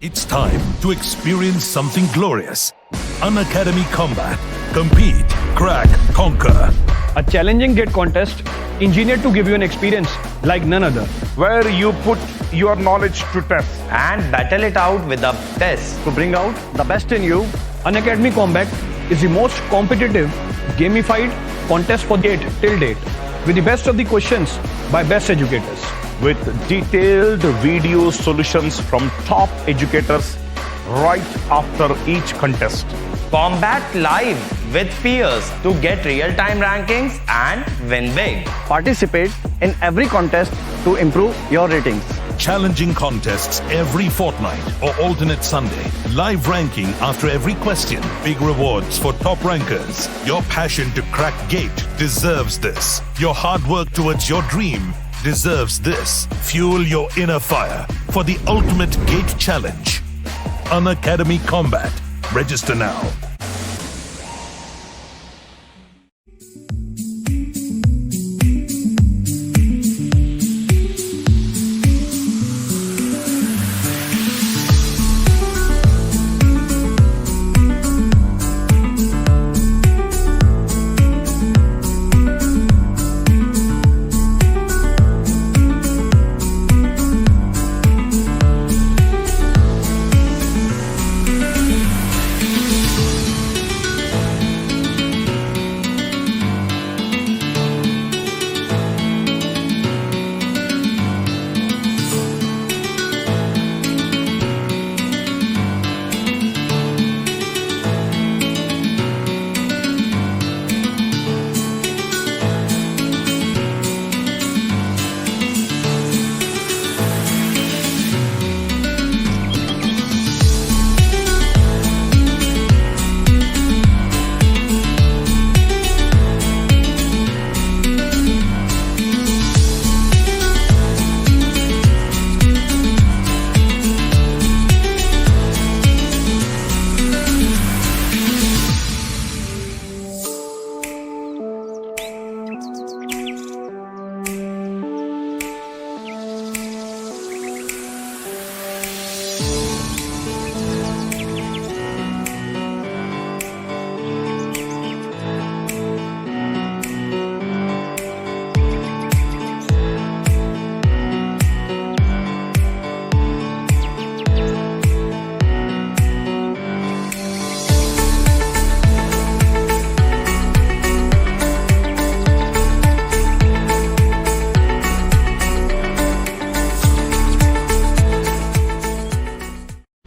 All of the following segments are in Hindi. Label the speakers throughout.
Speaker 1: It's time to experience something glorious. Unacademy Combat. Compete, crack, conquer.
Speaker 2: A challenging gate contest engineered to give you an experience like none other.
Speaker 3: where you put your knowledge to test.
Speaker 4: and battle it out with the best.
Speaker 2: To bring out the best in you, Unacademy Combat is the most competitive, gamified contest for gate till date, with the best of the questions by best educators.
Speaker 3: With detailed video solutions from top educators right after each contest.
Speaker 4: Combat live with peers to get real-time rankings and win big.
Speaker 2: Participate in every contest to improve your ratings.
Speaker 1: Challenging contests every fortnight or alternate Sunday. Live ranking after every question. Big rewards for top rankers. Your passion to crack gate deserves this. Your hard work towards your dream deserves this. Fuel your inner fire for the ultimate gate challenge. Unacademy Combat. Register now.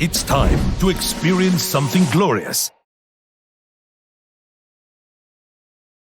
Speaker 1: It's time to experience something glorious.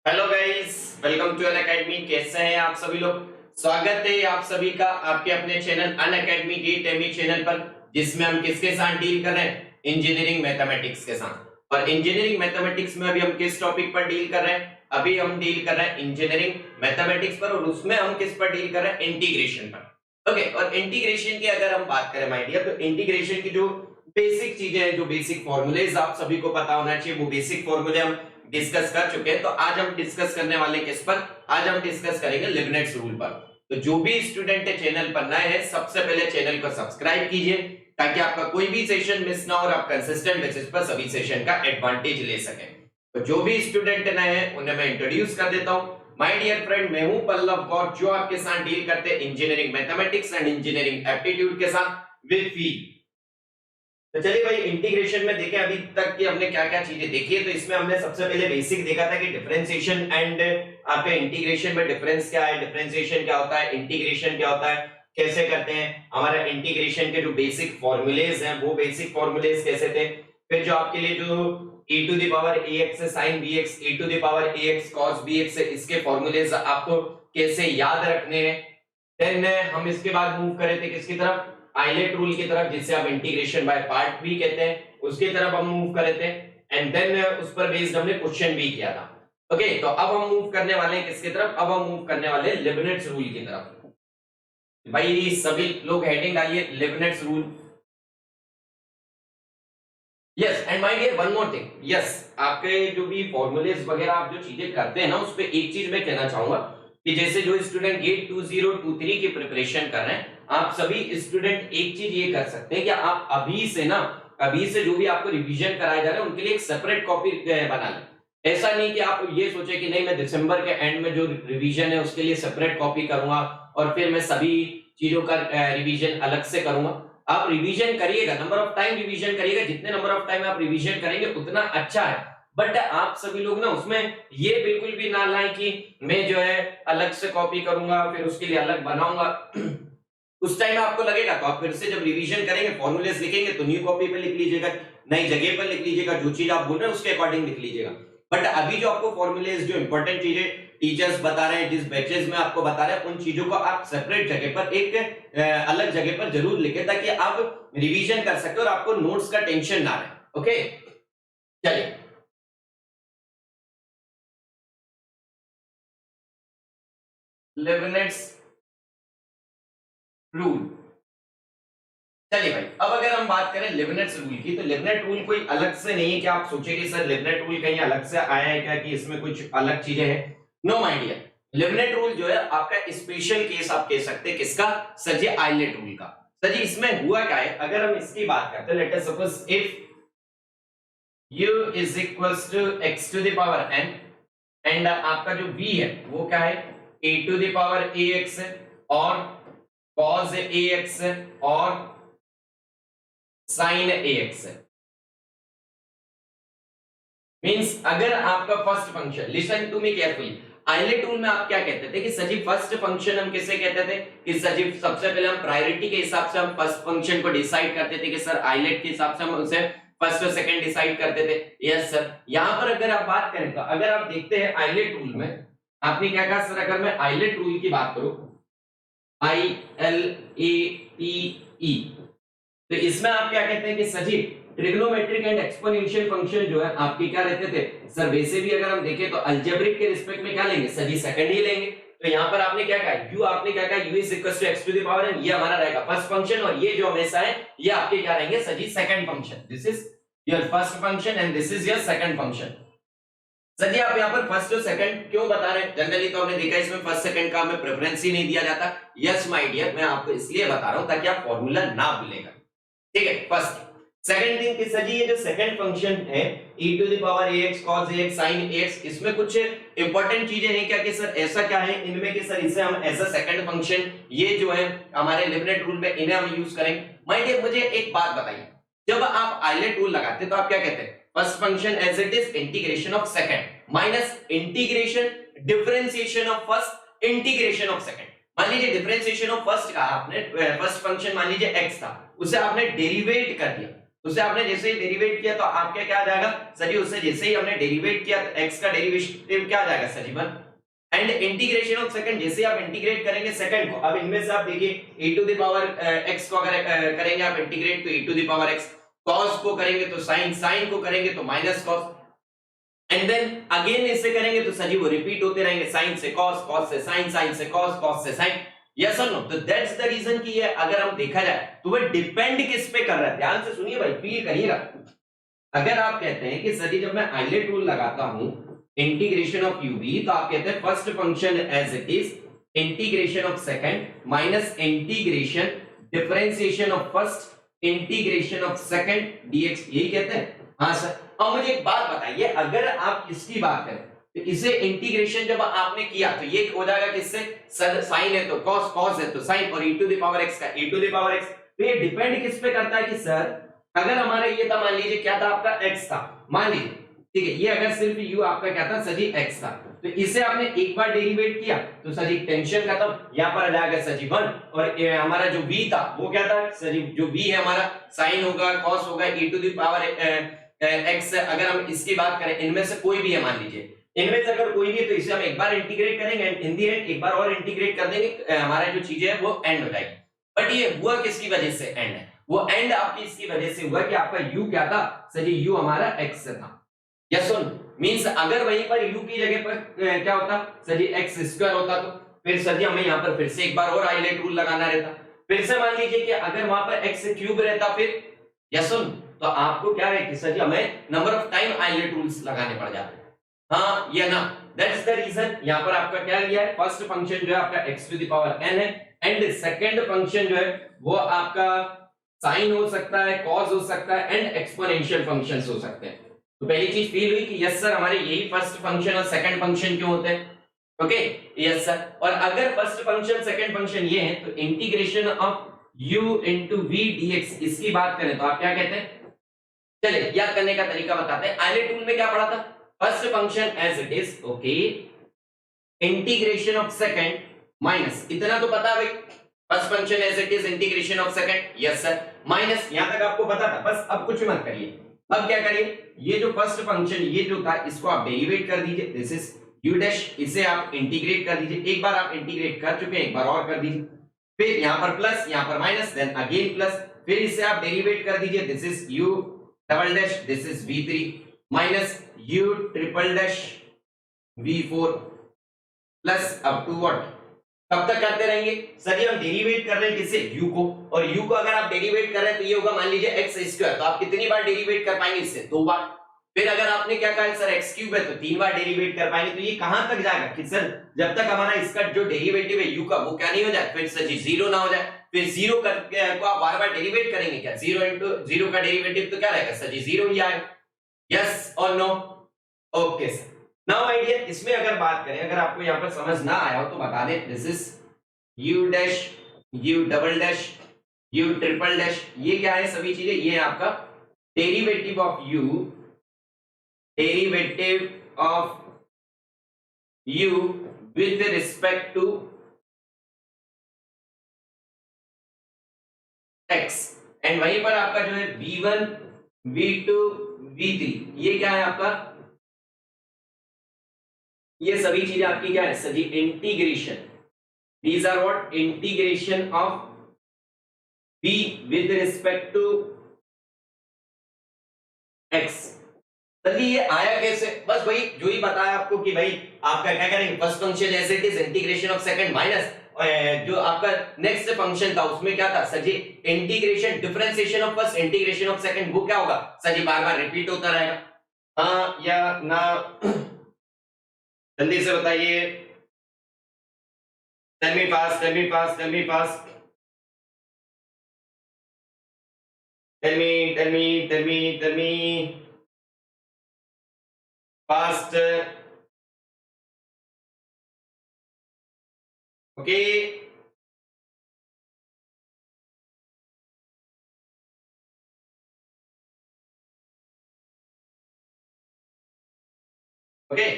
Speaker 5: Hello guys, welcome to Unacademy. कैसे हैं आप सभी लोग? स्वागत है आप सभी का आपके अपने channel Unacademy get ME channel पर, जिसमें हम किसके साथ डील कर रहे हैं? इंजीनियरिंग मैथमेटिक्स के साथ। और इंजीनियरिंग मैथमेटिक्स में अभी हम किस टॉपिक पर डील कर रहे हैं? अभी हम डील कर रहे हैं इंजीनियरिंग मैथमेटिक्स पर, और उसमें हम किस पर डील कर रहे हैं? इंटीग्रेशन पर। ओके, और इंटीग्रेशन की अगर हम बात करें माय डियर, तो इंटीग्रेशन की जो बेसिक चीजें हैं, जो बेसिक फॉर्मूलेज आप सभी को पता होना चाहिए, वो बेसिक फॉर्मूले हम डिस्कस कर चुके हैं। तो आज हम डिस्कस करने वाले किस पर? आज हम डिस्कस करेंगे लिबनिट्ज रूल पर। तो जो भी स्टूडेंट है चैनल पर नए हैं, सबसे पहले चैनल को सब्सक्राइब कीजिए, ताकि आपका कोई भी सेशन मिस ना हो और आप कंसिस्टेंट बेसिस पर सभी सेशन का एडवांटेज ले सकें। तो जो भी स्टूडेंट नए हैं उन्हें मैं इंट्रोड्यूस कर देता हूं। माय डियर फ्रेंड, मैं हूं पल्लव गौर, जो आपके साथ डील करते हैं engineering mathematics and engineering aptitude के साथ विद फील। तो चलिए भाई, इंटीग्रेशन में देखें अभी तक कि हमने क्या क्या चीजें देखी है। तो इसमें हमने सबसे पहले बेसिक देखा था कि डिफरेंशिएशन एंड आपके इंटीग्रेशन में डिफरेंस क्या है, डिफरेंशिएशन क्या होता है, इंटीग्रेशन क्या होता है, कैसे करते हैं, हमारा इंटीग्रेशन के जो बेसिक फॉर्मूलेज हैं वो बेसिक फॉर्मूलेज कैसे थे। फिर जो आपके लिए जो e to the power ax sin bx, e to the power ax cos bx है, इसके फॉर्मूलेज आपको कैसे याद रखने हैं। देन हम इसके बाद मूव करे थे किसकी तरफ? आइलेट रूल की तरफ, जिसे आप इंटीग्रेशन बाय पार्ट भी कहते हैं, उसकी तरफ हम मूव करे थे। एंड देन उस पर बेस्ड हमने क्वेश्चन भी किया था। ओके, तो अब हम मूव करने वाले हैं किसकी तरफ? अब हम मूव करने वाले हैं लिबनिट्ज रूल की तरफ। भाई सभी लोग हेडिंग डालिए, Leibniz rule. Yes, and my dear one more thing, yes, आपके जो भी फॉर्मूलेज वगैरह आप जो चीजें करते हैं ना, उस पे एक चीज मैं कहना चाहूंगा कि जैसे जो स्टूडेंट गेट 2023 की प्रिपरेशन कर रहे हैं, आप सभी स्टूडेंट एक चीज ये कर सकते हैं कि आप अभी से जो भी आपको रिवीजन कराए जा रहे हैं उनके लिए एक सेपरेट कॉपी बना लें। ऐसा नहीं कि आप ये सोचे कि नहीं मैं दिसंबर के एंड में जो रिवीजन है उसके लिए सेपरेट कॉपी करूंगा और फिर मैं सभी चीजों का रिवीजन अलग से करूंगा। आप रिवीजन करिएगा, नंबर ऑफ टाइम रिवीजन करिएगा, जितने नंबर ऑफ टाइम आप रिवीजन करेंगे उतना अच्छा है। बट आप सभी लोग ना उसमें ये बिल्कुल भी ना लाएं कि मैं जो है अलग से कॉपी करूंगा फिर उसके लिए अलग बनाऊंगा। उस टाइम आपको लगेगा तो आप फिर से जब रिवीजन करेंगे फॉर्मूलेस लिखेंगे तो न्यू कॉपी पे लिख लीजिएगा, नई जगह पर लिख लीजिएगा, जो चीज आप बोल रहे हैं उसके अकॉर्डिंग लिख लीजिएगा। बट अभी जो आपको फॉर्मूलेस जो इंपॉर्टेंट चीजें टीचर्स बता रहे हैं, जिस बैचेस में आपको बता रहे हैं, उन चीजों को आप सेपरेट जगह पर एक अलग जगह पर जरूर लिखें ताकि आप रिवीजन कर सके और आपको नोट्स का टेंशन ना रहे। ओके, चलिए लेबनिट्ज रूल। चलिए भाई, अब अगर हम बात करें लेबनिट्ज रूल की, तो लेबनिट्ज रूल कोई अलग से नहीं है कि आप सोचे कि सर लेबनिट्ज रूल कहीं अलग से आया है क्या, कि इसमें कुछ अलग चीजें हैं। नो माय डियर, लेबनिट्ज रूल जो है आपका स्पेशल केस आप कह सकते हैं किसका, सर जी आइलेट रूल का। सर जी इसमें हुआ क्या है, अगर हम इसकी बात करते हैं, let us suppose if u is equals to x to the power n and आपका जो v है वो क्या है a to the power ax और cos ax और sin ax। मींस अगर आपका first function, listen to me carefully, ILATE rule में आप क्या कहते थे कि सर जी फर्स्ट फंक्शन हम किसे कहते थे कि सर जी सबसे पहले हम प्रायोरिटी के हिसाब से हम फर्स्ट फंक्शन को डिसाइड करते थे कि सर आइलेट के हिसाब से हम उसे फर्स्ट और सेकंड डिसाइड करते थे। यस सर, यहां पर अगर आप बात करें तो अगर आप देखते हैं आइलेट रूल में आपने क्या कहा सर, अगर मैं आइलेट रूल की बात करूं ILATE, तो इसमें आप क्या कहते हैं कि sir ji trigonometric and exponential function जो है आपके क्या रहते थे सर, वैसे भी अगर हम देखें तो अलजेब्रिक के रिस्पेक्ट में क्या लेंगे सर जी सेकंड ही लेंगे। तो यहाँ पर आपने क्या कहा u, आपने क्या कहा u is equal to x to the power n, ये हमारा रहेगा फर्स्ट फंक्शन और ये जो हमेशा है ये आपके क्या रहेंगे sir ji second function. This is your first function and this is your second function. Sir ji आप यहाँ पर फर्स्ट और सेकंड क्यों बता रहे हैं, जनरली तो हमने देखा इसमें फर्स्ट सेकंड का हमें प्रेफरेंस ही नहीं दिया जाता। यस माय डियर, मैं आपको इसलिए बता रहा हूं ताकि आप फॉर्मूला ना भूलेगा। ठीक है, फर्स्ट सेकंड थिंग कि सर जी ये जो सेकंड फंक्शन है e to the power ax cos ax sin ax, इसमें कुछ इंपॉर्टेंट चीजें हैं क्या कि सर ऐसा क्या है इनमें कि सर इसे हम एज अ सेकंड फंक्शन ये जो है हमारे लेबनिट्ज रूल में इन्हें हम यूज करेंगे। माय डियर मुझे एक बात बताइए, जब आप आइलेट रूल लगाते तो आप क्या कहते हैं, first function as it is integration of second minus integration differentiation of first integration of second. मान लीजिए डिफरेंशिएशन ऑफ फर्स्ट का आपने फर्स्ट फंक्शन मान लीजिए x था, उसे आपने डेरिवेट कर दिया, उसे आपने जैसे ही डेरिवेट किया तो आपके क्या आ जाएगा सर जी, उसे जैसे ही हमने डेरिवेट किया तो x का डेरिवेटिव क्या आ जाएगा sir ji 1 and integration of second, जैसे ही आप इंटीग्रेट करेंगे सेकंड को, अब इनमें से आप देखिए e to the power x को अगर करेंगे आप इंटीग्रेट तो e to the power x, cos को करेंगे तो sin, sin को करेंगे तो minus cos and then again इसे करेंगे तो सर जी वो रिपीट होते रहेंगे, sin से cos, cos से sin, sin से cos, cos से sin। यस और नो, तो दैट्स द रीजन कि ये अगर हम देखा जाए तो वो डिपेंड किस पे कर रहा है, ध्यान से सुनिए भाई, फील करिएगा। अगर आप कहते हैं कि सर जी जब मैं आइलेट रूल लगाता हूं इंटीग्रेशन ऑफ ub, तो आप कहते हैं first function as it is integration of second minus integration differentiation of first integration of second dx, यही कहते हैं। हाँ सर, अब मुझे एक बात बताइए, अगर आप इसकी बात करें तो इसे इंटीग्रेशन जब आपने किया तो ये हो जाएगा किससे सर, साइन है तो cos, cos है तो साइन और e to the power x का e to the power x। तो ये डिपेंड किस पे करता है कि सर अगर हमारा ये था, मान लीजिए क्या था आपका x था, मान लीजिए ठीक है, ये अगर सिर्फ u आपका क्या था सर जी x था, तो इसे आपने एक बार डेरिवेट किया तो सर जी टेंशन खत्म, यहाँ पर आ जाएगा सर जी 1 और हमारा जो v था वो क्या था सर जी, जो v है हमारा साइन होगा cos होगा e to the power x। अगर हम इसकी बात करें इनमें से कोई भी है, मान लीजिए इनमें से अगर कोई भी है तो इसे हम एक बार इंटीग्रेट करेंगे एंड इन दी एंड एक बार और इंटीग्रेट कर देंगे, हमारा जो चीजें है वो एंड हो जाएगी। बट ये हुआ किसकी वजह से एंड है, वो एंड आपकी इसकी वजह से हुआ कि आपका u क्या था सर जी, u हमारा x था। यस सुन, मींस अगर वहीं पर u की जगह पर क्या होता सर जी x स्क्वायर होता तो फिर सर जी हमें यहाँ पर फिर से एक बार और आइलेट रूल लगाना रहता। फिर से मान लीजिए कि अगर वहां पर x क्यूब रहता फिर, यस सुन, तो आपको क्या है कि सर जी हमें number of time ILATE rules लगाने पड़ जाते हैं। हाँ या ना, दैट्स द रीजन यहाँ पर आपका क्या लिया है, फर्स्ट फंक्शन जो है आपका x to the power n है एंड सेकंड फंक्शन जो है वो आपका साइन हो सकता है, कॉस हो सकता है एंड एक्सपोनेंशियल फंक्शंस हो सकते हैं। तो पहली चीज फील हुई कि यस सर हमारे यही फर्स्ट फंक्शन और सेकंड फंक्शन क्यों होते हैं। Okay yes sir. और अगर फर्स्ट फंक्शन सेकंड फंक्शन ये है तो integration of u into v dx इसकी बात करें तो आप क्या कहते हैं, चलिए याद करने का तरीका बताते हैं। आईले टूल में क्या पढ़ा था, first function as it is, okay, integration of second minus, इतना तो पता है भाई, first function as it is integration of second, yes sir, minus यहां तक आपको पता था, बस अब कुछ मत करिए। अब क्या करिए, ये जो फर्स्ट फंक्शन ये जो था इसको आप डेरिवेट कर दीजिए, दिस इज u डैश, इसे आप इंटीग्रेट कर दीजिए, एक बार आप इंटीग्रेट कर चुके हैं, एक बार और कर दीजिए, फिर यहां पर प्लस, यहां पर माइनस, देन अगेन प्लस, फिर इसे आप डेरिवेट कर दीजिए, this is u double dash, this is v3 minus u triple dash v4 plus up to what, कब तक करते रहेंगे सर जी, हम डेरिवेट कर रहे हैं किसे, u को, और u को अगर आप डेरिवेट कर रहे हैं तो ये होगा मान लीजिए x स्क्वायर, तो आप कितनी बार डेरिवेट कर पाएंगे इससे, 2 बार। फिर अगर आपने क्या कहा सर x क्यूब है तो 3 बार डेरिवेट कर पाएंगे, तो ये कहां तक जाएगा कि सर जब तक हमारा इसका जो डेरिवेटिव है u का वो क्या नहीं हो जाए, फिर सर जी जीरो ना हो जाए, फिर जीरो को आप बार बार डेरिवेट करेंगे क्या, 0 into 0 का डेरिवेटिव तो क्या रहेगा सर जी, जीरो ही आएगा, यस और no, okay sir. Now idea, इसमें अगर बात करें, अगर आपको यहाँ पर समझ ना आया हो तो बता दें, this is u dash, u double dash, u triple dash, ये क्या है सभी चीजें, ये है आपका derivative of u, derivative of u with respect to x, and वहीं पर आपका जो है v1 v2 v3, ये क्या है आपका, ये सभी चीजें आपकी क्या है sir ji, integration, these are what, integration of v with respect to x। Sir जी ये आया कैसे, बस वही जो ही बताया आपको कि भाई आपका क्या करेंगे, first function as it is integration of second minus जो आपका नेक्स्ट फंक्शन था उसमें क्या था sir ji, integration, differentiation of first, integration of second, वो क्या होगा सर जी, बार बार रिपीट होता रहेगा, हाँ या ना, जल्दी से बताइए, tell me fast, tell me fast, tell me fast, tell me fast, okay, okay,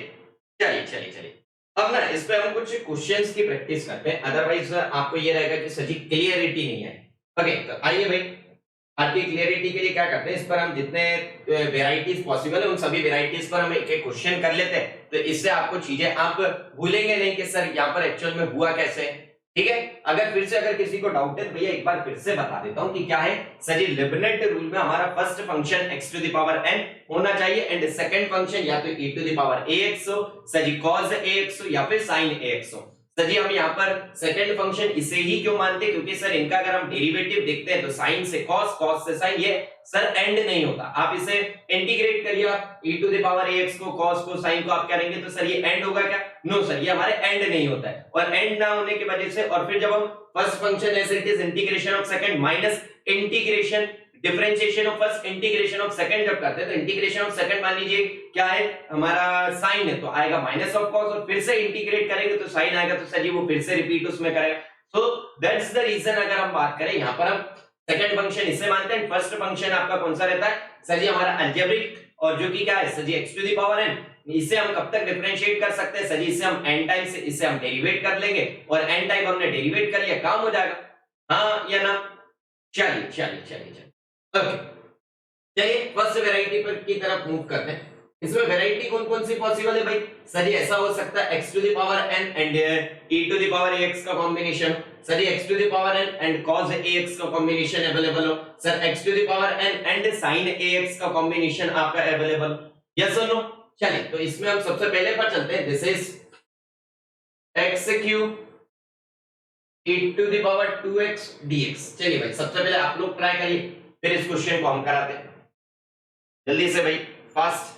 Speaker 5: चलिए अब ना इस पे हम कुछ क्वेश्चंस की प्रैक्टिस करते हैं, अदरवाइज आपको ये रहेगा कि सर जी क्लियरिटी नहीं है। ओके तो आइए भाई, आपकी क्लियरिटी के लिए क्या करते हैं, इस पर हम जितने वेराइटीज पॉसिबल है उन सभी वेराइटीज पर हम एक एक क्वेश्चन कर लेते हैं, तो इससे आपको चीजें आप भूलेंगे नहीं कि सर यहाँ पर एक्चुअल में हुआ कैसे, ठीक है। अगर फिर से अगर किसी को डाउट है तो भैया एक बार फिर से बता देता हूं कि क्या है सर जी, लिबनेट रूल में हमारा first function x to the power n होना चाहिए एंड सेकंड फंक्शन या तो e to the power ax हो सर जी, cos ax हो या फिर sin ax हो। सर जी हम यहाँ पर सेकंड फंक्शन इसे ही क्यों मानते हैं, क्योंकि सर इनका अगर हम डेरिवेटिव देखते हैं तो sin से cos, cos से sin, ये सर एंड नहीं होता, आप इसे इंटीग्रेट करिए, आप e to the power ax को, cos को, sin को आप करेंगे तो सर ये एंड होगा क्या, नो सर ये हमारे एंड नहीं होता है, और एंड ना होने की वजह से, और फिर जब हम first function as it is integration of second minus integration differentiation of first integration of second जब करते हैं तो इंटीग्रेशन ऑफ सेकंड मान लीजिए क्या है हमारा साइन है तो आएगा माइनस ऑफ कॉस, और फिर से इंटीग्रेट करेंगे तो साइन आएगा, तो सर जी वो फिर से रिपीट उसमें करेगा। सो दैट्स द रीजन, अगर हम बात करें यहाँ पर हम सेकंड फंक्शन इसे मानते हैं, फर्स्ट फंक्शन आपका कौन सा रहता है सर जी, हमारा अलजेब्रिक, और जो कि क्या है sir ji x to the power n, इसे हम कब तक डिफरेंशिएट कर सकते हैं सर जी, इसे हम n टाइम से इसे हम डेरिवेट कर लेंगे, और n टाइम हमने डेरिवेट कर लिया, काम हो जाएगा, हाँ या ना। चलिए ओके, चलिए फर्स्ट वैरायटी पर की तरफ मूव करते हैं। इसमें वैरायटी कौन कौन सी पॉसिबल है भाई सर जी, ऐसा हो सकता है x to the power n and e to the power ax का combination, sir ji x to the power n and cos ax का कॉम्बिनेशन अवेलेबल हो, sir x to the power n and sin ax का कॉम्बिनेशन आपका अवेलेबल, यस और नो। चलिए तो इसमें हम सबसे पहले पर चलते हैं, this is x cube e to the power 2x dx। चलिए भाई सबसे पहले आप लोग ट्राई करिए, फिर इस क्वेश्चन को हम कराते हैं जल्दी से भाई, फास्ट।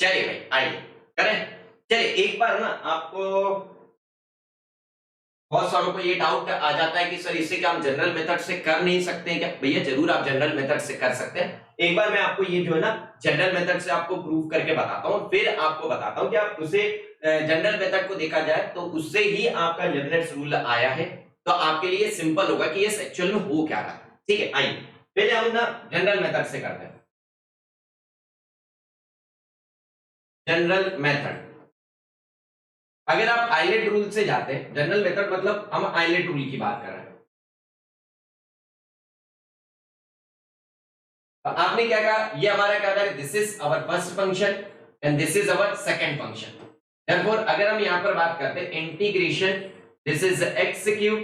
Speaker 5: चलिए भाई आइए करें। चलिए एक बार ना आपको बहुत सारों को ये डाउट आ जाता है कि सर इसे क्या हम जनरल मेथड से कर नहीं सकते हैं क्या? भैया जरूर आप जनरल मेथड से कर सकते हैं। एक बार मैं आपको ये जो है ना जनरल मेथड से आपको प्रूव करके बताता हूँ, फिर आपको बताता हूँ कि आप उसे जनरल मेथड को देखा जाए तो उससे ही आपका लीबनिट्ज रूल आया है, तो आपके लिए सिंपल होगा कि ये एक्चुअल में हो क्या रहा है। ठीक है, आइए पहले हम ना जनरल मेथड से करते हैं। जनरल मेथड, अगर आप आइलेट रूल से जाते हैं, जनरल मेथड मतलब हम आइलेट रूल की बात कर रहे हैं, तो आपने क्या कहा, ये हमारा क्या था, this is our first function and this is our second function. Therefore अगर हम यहां पर बात करते हैं integration, this is x cube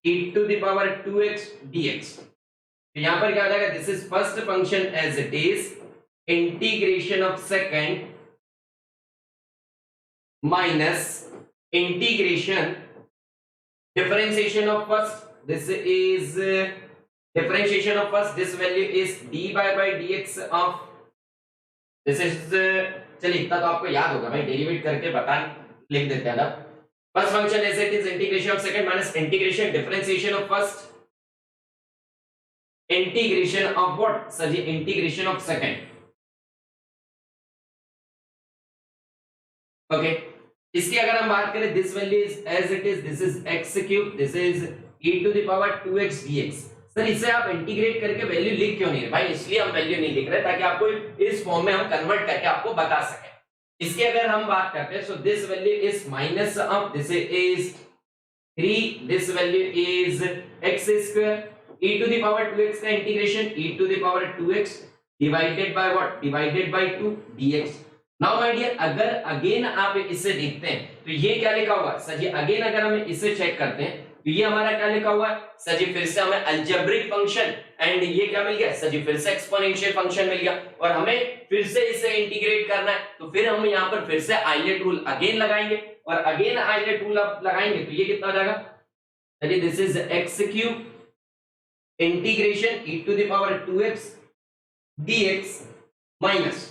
Speaker 5: e to the power 2x dx, तो यहां पर क्या हो जाएगा, this is first function as it is, integration of second minus integration differentiation of first, this is differentiation of first, this value is dy by dx of this is चलिए इतना तो आपको याद होगा भाई, डेरिवेट करके बता लिख देते हैं ना। First function as it is integration of second minus integration differentiation of first integration of what sir ji, integration of second. Okay, इसकी अगर हम बात करें, this value is as it is, this is x cube, this is e to the power 2x dx। Sir इसे आप इंटीग्रेट करके वैल्यू लिख क्यों नहीं रहे भाई? इसलिए हम वैल्यू नहीं लिख रहे ताकि आपको इस फॉर्म में हम कन्वर्ट करके आपको बता सकें। इसकी अगर हम बात करते हैं, so this value is minus of, this is 3, this value is x square e to the power 2x का integration e to the power 2x divided by what, divided by 2 dx। Now my dear, अगर अगेन आप इसे देखते हैं तो ये क्या लिखा हुआ सर जी, अगेन अगर हम इसे चेक करते हैं तो ये हमारा क्या लिखा हुआ है सर जी, फिर से हमें अलजेब्रिक फंक्शन एंड ये क्या मिल गया सर जी, फिर से एक्सपोनेंशियल फंक्शन मिल गया, और हमें फिर से इसे इंटीग्रेट करना है, तो फिर हम यहाँ पर फिर से आइलेट रूल अगेन लगाएंगे, और अगेन आइलेट रूल आप लगाएंगे तो ये कितना हो जाएगा sir ji, this is x cube integration e to the power 2x dx minus,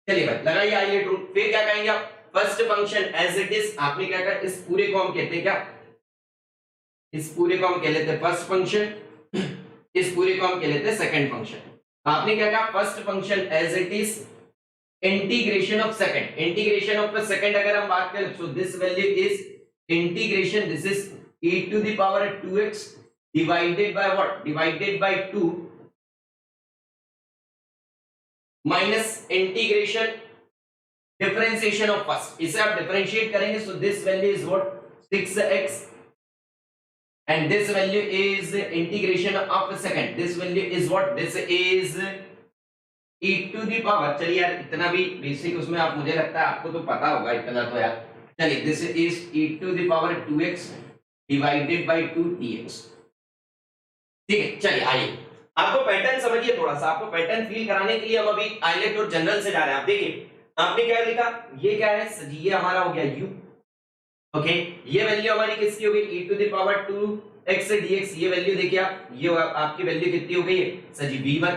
Speaker 5: चलिए भाई लगाइए आइलेट रूल। फिर क्या कहेंगे आप, first function as it is, आपने क्या कहा, इस पूरे को हम कहते हैं क्या, इस पूरे को हम कह लेते हैं फर्स्ट फंक्शन, इस पूरे को हम कह लेते हैं सेकंड फंक्शन। आपने क्या कहा, first function as it is integration of second, integration of second अगर हम बात करें, so this value is integration, this is e to the power 2x divided by what, divided by 2 minus integration differentiation of first, इसे आप डिफरेंशिएट करेंगे, so this value is what 6x and this value is integration of second, this value is what, this is e to the power, चलिए यार इतना भी बेसिक उसमें आप, मुझे लगता है आपको तो पता होगा इतना तो यार, चलिए this is e to the power 2x divided by 2 dx। ठीक है, चलिए आइए आपको पैटर्न समझिए, थोड़ा सा आपको पैटर्न फील कराने के लिए हम अभी आइलेट और जनरल से जा रहे हैं। आप देखिए आपने क्या लिखा, ये क्या है सर जी, ये हमारा हो गया u, ओके, ये वैल्यू हमारी किसकी हो गई, e to the power 2x dx, ये वैल्यू देखिए आप, ये आपकी वैल्यू कितनी हो गई है सर जी, v1,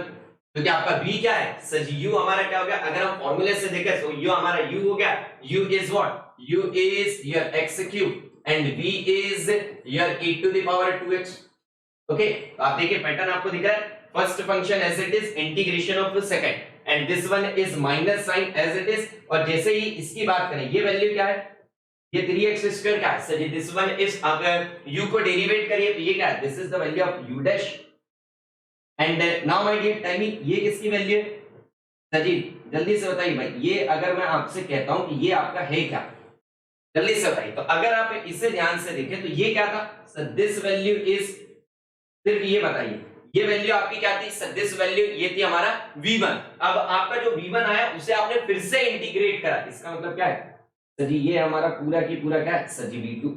Speaker 5: क्योंकि आपका v क्या है सर जी, u हमारा क्या हो गया, अगर हम फॉर्मूले से देखें तो u हमारा u हो गया, u is what, u is your x cube and v is your e to the power 2x। Okay, तो आप देखिए पैटर्न आपको दिख रहा है, first function as it is integration of second and this one is minus sign as it is, और जैसे ही इसकी बात करें, ये वैल्यू क्या है, ये 3x स्क्वायर क्या है sir ji, this one is, अगर u को डेरिवेट करिए तो ये क्या है, this is the value of u dash and now my dear tell me, ये किसकी वैल्यू है सर जी, जल्दी से बताइए भाई, ये अगर मैं आपसे कहता हूं कि ये आपका है क्या, जल्दी से बताइए। तो अगर आप इसे ध्यान से देखें तो ये क्या था सर, दिस वैल्यू इज, सिर्फ ये बताइए ये वैल्यू आपकी क्या थी सर, दिस वैल्यू ये थी हमारा v1। अब आपका जो v1 आया उसे आपने फिर से इंटीग्रेट करा, इसका मतलब क्या है सर जी, ये हमारा पूरा की पूरा क्या है sir ji v2,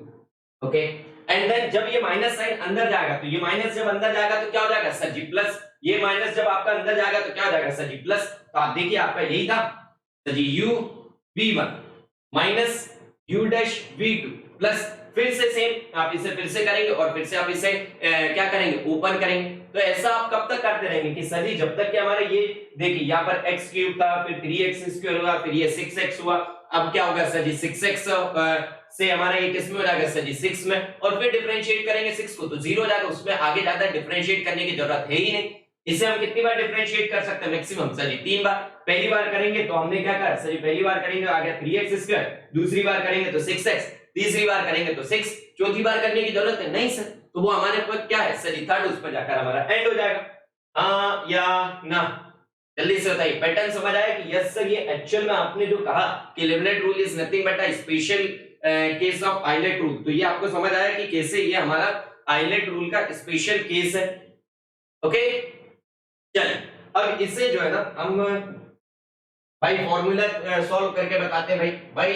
Speaker 5: okay, and then जब ये माइनस साइन अंदर जाएगा तो ये माइनस जब अंदर जाएगा तो क्या हो जाएगा सर जी प्लस, ये माइनस जब आपका अंदर जाएगा तो क्या हो जाएगा सर जी प्लस, तो आप देखिए आपका यही था सर जी, u v1 minus u dash v2 plus फिर से सेम आप इसे फिर से करेंगे और फिर से आप इसे क्या करेंगे, ओपन करेंगे। तो ऐसा आप कब तक करते रहेंगे कि सर जी जब तक कि हमारा ये देखिए यहाँ पर x क्यूब था, फिर 3x स्क्वायर हुआ, फिर ये 6x हुआ, अब क्या होगा सर जी 6x से हमारा ये किस में हो जाएगा सर जी 6 में, और फिर डिफरेंशिएट करेंगे 6 को तो 0 हो जाएगा, उसमें आगे ज्यादा डिफरेंशिएट करने की जरूरत है ही नहीं। इसे हम कितनी बार डिफरेंशिएट कर सकते हैं, मैक्सिमम सर जी 3 बार। पहली बार करेंगे तो हमने क्या करा सर जी, पहली बार करेंगे तो आ गया 3x स्क्वायर, दूसरी बार करेंगे तो 6x, तीसरी बार करेंगे तो 6, चौथी बार करने की जरूरत है नहीं सर, तो वो हमारे पास क्या है सर जी थर्ड, उस पर जाकर हमारा एंड हो जाएगा। हाँ या ना, जल्दी से बताइए, पैटर्न समझ आया कि यस सर ये एक्चुअल में आपने जो कहा कि eliminate rule is nothing but a special case of ILATE rule, तो ये आपको समझ आया कि कैसे ये हमारा आइलेट रूल का स्पेशल केस है। ओके चलिए अब इससे जो है ना हम भाई फॉर्मूला सॉल्व करके बताते हैं भाई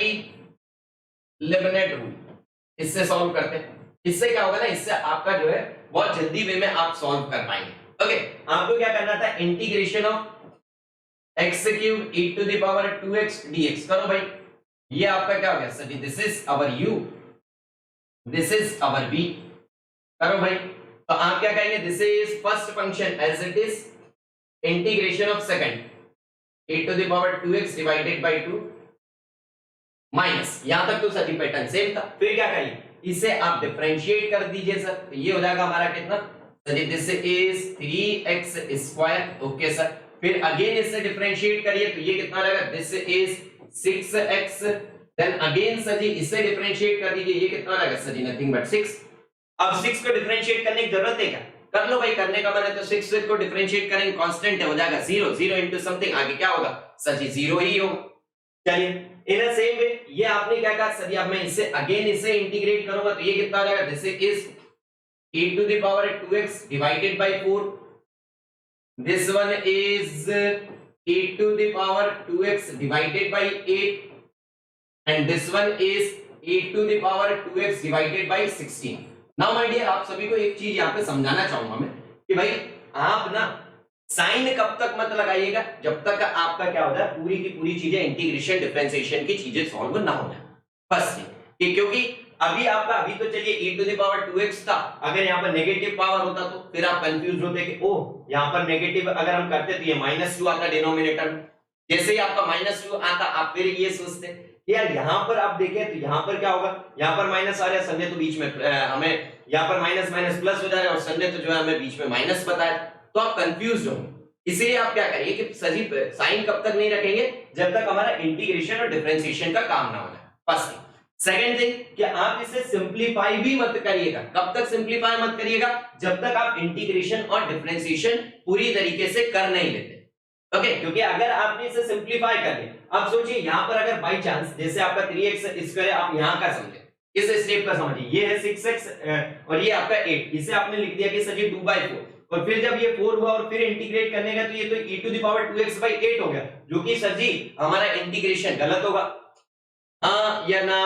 Speaker 5: लिमिनेट रूल इससे सॉल्व करते हैं। इससे क्या होगा ना, इससे आपका जो है बहुत जल्दी वे में आप सॉल्व कर पाएंगे। ओके आपको क्या करना था, integration of x cube e to the power 2x dx करो भाई। ये आपका क्या हो गया sir ji, this is our u, this is our v, करो भाई। तो आप क्या कहेंगे, this is first function as it is integration of second e to the power 2x divided by 2 minus, यहां तक तो सर जी पैटर्न सेम था। फिर क्या करिए, इसे आप डिफरेंशिएट कर दीजिए सर, तो ये हो जाएगा हमारा कितना sir ji, this is 3x square. Okay sir, फिर अगेन इससे डिफरेंशिएट करिए तो ये कितना हो जाएगा, this is 6x, then again sir ji इससे डिफरेंशिएट कर दीजिए, ये कितना हो जाएगा सर जी नथिंग बट 6। अब 6 को डिफरेंशिएट करने की जरूरत है क्या, कर लो भाई, करने का मन है तो 6 को डिफरेंशिएट करेंगे, कांस्टेंट है हो जाएगा 0, 0 इनटू समथिंग, आगे क्या होगा सर जी 0 ही होगा। चलिए इन द सेम वे ये आपने क्या कहा सर जी, अब मैं इसे अगेन इसे इंटीग्रेट करूंगा तो ये कितना हो जाएगा, this is e to the power 2x divided बाय 4, this one is e to the power 2x divided बाय 8 and this one is e to the power 2x divided बाय 16। नाउ माय डियर आप सभी को एक चीज यहां पे समझाना चाहूंगा मैं कि भाई आप ना साइन कब तक मत लगाइएगा, जब तक आपका क्या होता है पूरी की पूरी चीजें इंटीग्रेशन डिफरेंशिएशन की चीजें सॉल्व ना हो जाए, बस ये। क्योंकि अभी आपका अभी तो चलिए e to the power 2x था, अगर यहाँ पर नेगेटिव पावर होता तो फिर आप कंफ्यूज होते कि ओह यहाँ पर नेगेटिव अगर हम करते तो ये -2 आता डिनोमिनेटर में, जैसे ही आपका -2 आता आप फिर ये सोचते यार यहाँ पर आप देखें तो यहाँ पर क्या होगा, यहाँ पर माइनस आ रहा है, संजय तो बीच में हमें यहाँ पर माइनस माइनस प्लस हो जा रहा है और संजय तो जो है हमें बीच में माइनस बताया, तो आप कंफ्यूज होंगे। इसलिए आप क्या करिए कि सजी साइन कब तक नहीं रखेंगे, जब तक हमारा इंटीग्रेशन और डिफरेंशिएशन का काम ना हो जाए। फर्स्ट सेकंड थिंग कि आप इसे सिंपलीफाई भी मत करिएगा। कब तक सिंपलीफाई मत करिएगा, जब तक आप इंटीग्रेशन और डिफरेंशिएशन पूरी तरीके से कर नहीं लेते। ओके क्योंकि अगर आपने इसे सिंपलीफाई कर लिया, अब सोचिए यहाँ पर अगर बाई चांस जैसे आपका 3x स्क्वायर आप यहाँ का समझे, इस स्टेप का समझिए, ये है 6x और ये आपका 8, इसे आपने लिख दिया कि सर ये 2/4, और फिर जब ये 4 हुआ और फिर इंटीग्रेट करने का तो ये तो e to the power 2x/8 हो गया, जो कि सर जी हमारा इंटीग्रेशन गलत होगा, हाँ या ना,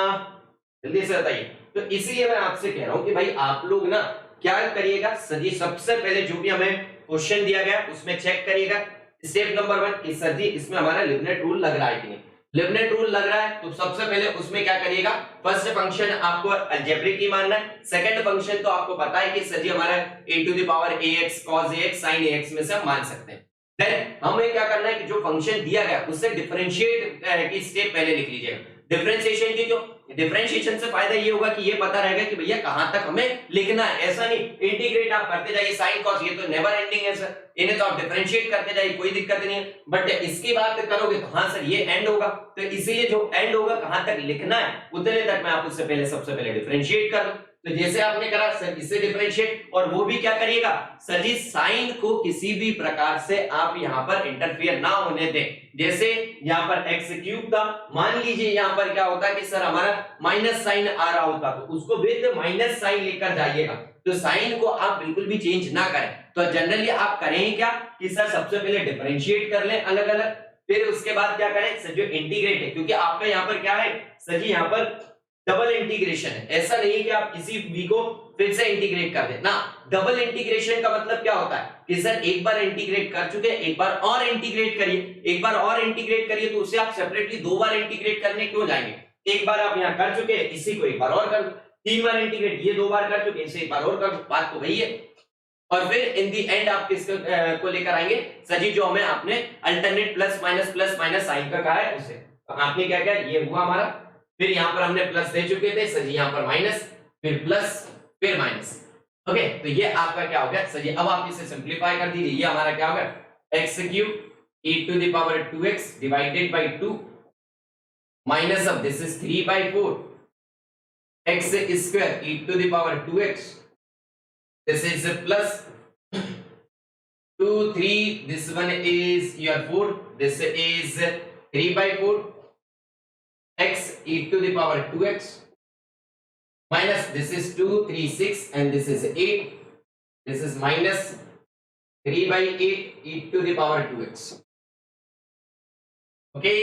Speaker 5: जल्दी से बताइए। तो इसीलिए मैं आपसे कह रहा हूं कि भाई आप लोग ना क्या करिएगा सर जी, सबसे पहले जो भी हमें क्वेश्चन दिया गया उसमें चेक करिएगा स्टेप नंबर 1 कि सर जी इसमें हमारा लिमिनेट रूल लग रहा है कि नहीं। लिमिनेट रूल लग रहा है तो सबसे पहले उसमें क्या करिएगा, फर्स्ट फंक्शन आपको अलजेब्रिक ही मानना है, सेकंड फंक्शन तो आपको पता है कि सर जी हमारा e to the power ax cos ax sin ax में से हम मान सकते हैं। देन हमें क्या करना है कि जो फंक्शन दिया गया उससे डिफरेंशिएट की स्टेप पहले लिख लीजिएगा। डिफरेंशिएशन की जो डिफरेंशिएशन से फायदा ये होगा कि ये पता रहेगा कि भैया कहां तक हमें लिखना है, ऐसा नहीं इंटीग्रेट आप करते जाइए sin cos, ये तो नेवर एंडिंग है सर, इन्हें तो आप डिफरेंशिएट करते जाइए कोई दिक्कत नहीं है, बट इसकी बात करोगे तो हाँ सर ये एंड होगा, तो इसीलिए जो एंड होगा कहां तक लिखना है उतने तक मैं आप उससे पहले सबसे पहले डिफरेंशिएट कर दूं। तो जैसे आपने करा सर इससे डिफरेंशिएट, और वो भी क्या करिएगा सर जी साइन को किसी भी प्रकार से आप यहां पर इंटरफियर ना होने दें। जैसे यहां पर x क्यूब था, मान लीजिए यहां पर क्या होता है कि सर हमारा माइनस साइन आ रहा होता तो उसको विद माइनस साइन लेकर जाइएगा, तो साइन को आप बिल्कुल भी चेंज ना करें। तो जनरली आप करें क्या कि सर सबसे पहले डिफरेंशिएट कर लें अलग अलग, फिर उसके बाद क्या करें सर जो इंटीग्रेट है, क्योंकि आपका यहाँ पर क्या है सर जी यहाँ पर डबल इंटीग्रेशन है, ऐसा नहीं कि आप किसी v को फिर से इंटीग्रेट कर दें ना। डबल इंटीग्रेशन का मतलब क्या होता है कि सर एक बार इंटीग्रेट कर चुके एक बार और इंटीग्रेट करिए, एक बार और इंटीग्रेट करिए, तो उसे आप सेपरेटली 2 बार इंटीग्रेट करने क्यों जाएंगे, एक बार आप यहाँ कर चुके इसी को एक बार और कर दो, 3 बार इंटीग्रेट, ये 2 बार कर चुके, इसे एक बार और कर, बात तो वही है। और फिर इन दी एंड आप किसको लेकर आएंगे सर जी, जो हमें आपने अल्टरनेट प्लस माइनस साइन का कहा है उसे। तो आपने क्या किया, ये हुआ हमारा, फिर यहाँ पर हमने प्लस दे चुके थे सर जी, यहाँ पर माइनस, फिर प्लस, फिर माइनस। ओके, तो ये आपका क्या हो गया सर जी, अब आप इसे सिंप्लीफाई कर दीजिए, ये हमारा क्या होगा, x cube e to the power 2x divided by 2 minus of this is 3/4 x square e to the power 2x, this is a plus 2 3, this one is your 4, this is 3/4 x e to the power 2x minus this is 2 3 6 and this is 8, this is minus 3/8 e to the power 2x। Okay,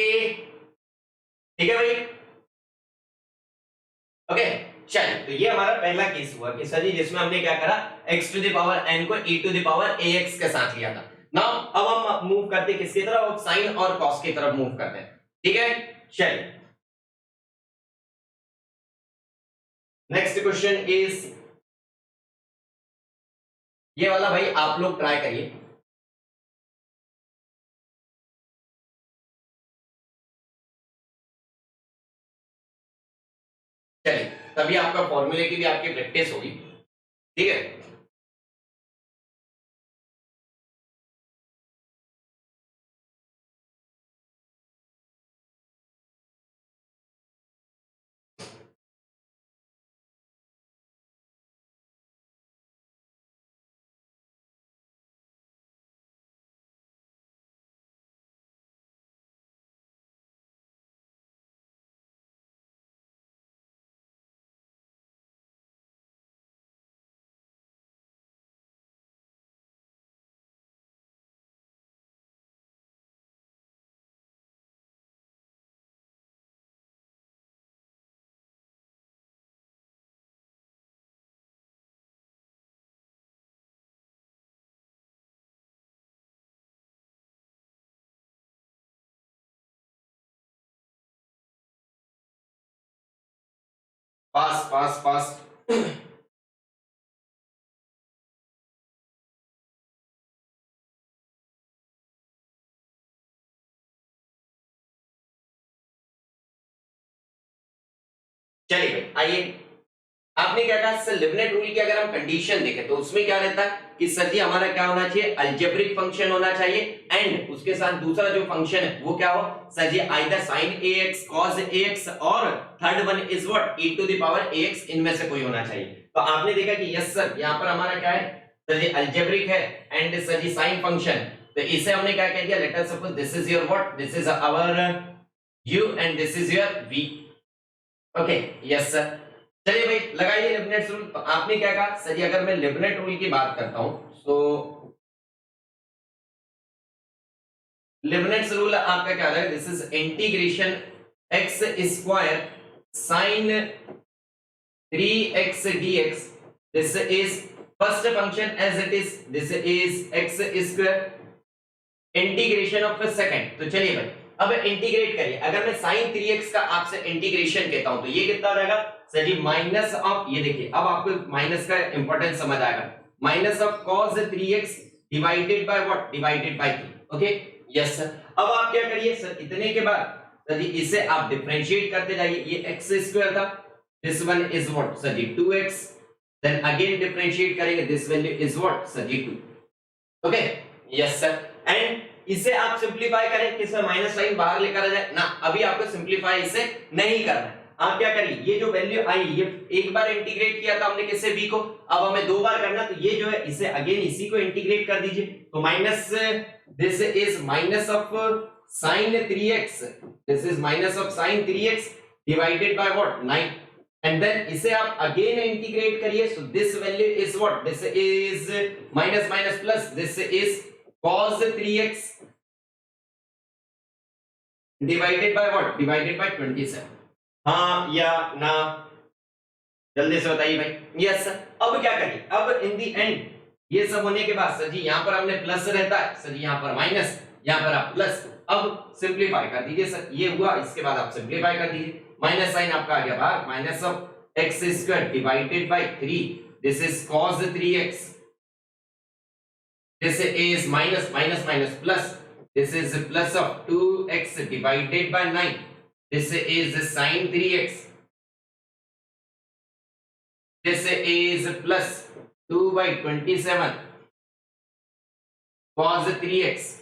Speaker 5: ठीक है भाई, ओके चलिए। तो ये हमारा पहला केस हुआ कि सर जी जिसमें हमने क्या करा, x to the power n को e to the power ax के साथ लिया था। नाउ अब हम मूव करते हैं किसकी तरफ, अब साइन और कॉस की तरफ मूव करते हैं, ठीक है। चलिए नेक्स्ट क्वेश्चन इज ये वाला, भाई आप लोग ट्राई करिए। चलिए, तभी आपका फॉर्मूले की भी आपकी प्रैक्टिस होगी, ठीक है। पास पास पास चलिए भाई आइए, आपने क्या कहा सर, लिबनेट रूल की अगर हम कंडीशन देखें तो उसमें क्या रहता है कि सर जी हमारा क्या होना चाहिए, अलजेब्रिक फंक्शन होना चाहिए, एंड उसके साथ दूसरा जो फंक्शन है वो क्या हो sir ji, either sin ax cos ax और third one is what e to the power ax, इनमें से कोई होना चाहिए। तो आपने देखा कि यस सर, यहाँ पर हमारा क्या है सर जी, अलजेब्रिक है and sir ji sine function, तो इसे हमने क्या कह दिया, let us suppose this is your what, this is our u and this is your v। Okay yes sir, चलिए भाई लगाइए लिबनेट्स रूल। तो आपने क्या कहा सर जी, अगर मैं लिबनेट रूल की बात करता हूं तो लिबनेट्स रूल आपका क्या है, this is integration x square sin 3x dx, this is first function as it is, this is x square integration of second. तो चलिए भाई अब इंटीग्रेट करिए, अगर मैं sin 3x का आपसे इंटीग्रेशन कहता हूं तो ये कितना रहेगा सर जी, माइनस ऑफ, ये देखिए अब आपको माइनस का इंपॉर्टेंस समझ आएगा, minus of cos 3x divided by what, divided by 3। Okay yes sir, अब आप क्या करिए सर, इतने के बाद सर जी इसे आप डिफरेंशिएट करते जाइए, ये x स्क्वायर था, this one is what sir ji 2x, then again differentiate करेंगे, this value is what sir ji 2। Okay yes sir, and इसे आप सिंपलीफाई करें कि सर माइनस साइन बाहर लेकर आ जाए ना, अभी आपको सिंपलीफाई इसे नहीं करना है। आप क्या करिए, ये जो वैल्यू आई, ये एक बार इंटीग्रेट किया था हमने किससे v को, अब हमें 2 बार करना, तो ये जो है इसे अगेन इसी को इंटीग्रेट कर दीजिए, तो minus this is minus of sin 3x, this is minus of sin 3x divided bye what 9, and then इसे आप अगेन इंटीग्रेट करिए, so this value is what, this is minus minus plus, this is cos 3x divided by what, divided by 27। हाँ या ना, जल्दी से बताइए भाई। यस सर, अब क्या करिए, अब इन दी एंड ये सब होने के बाद सर जी यहाँ पर हमने प्लस रहता है, सर जी यहाँ पर माइनस, यहाँ पर आप प्लस, अब सिंपलीफाई कर दीजिए सर, ये हुआ, इसके बाद आप सिंपलीफाई कर दीजिए, माइनस साइन आपका आ गया बाहर, minus of x square divided by 3. This is cos 3x. This is minus plus. This is plus of 2x divided by 9. This is sin 3x. This is plus 2 by 27 cos 3x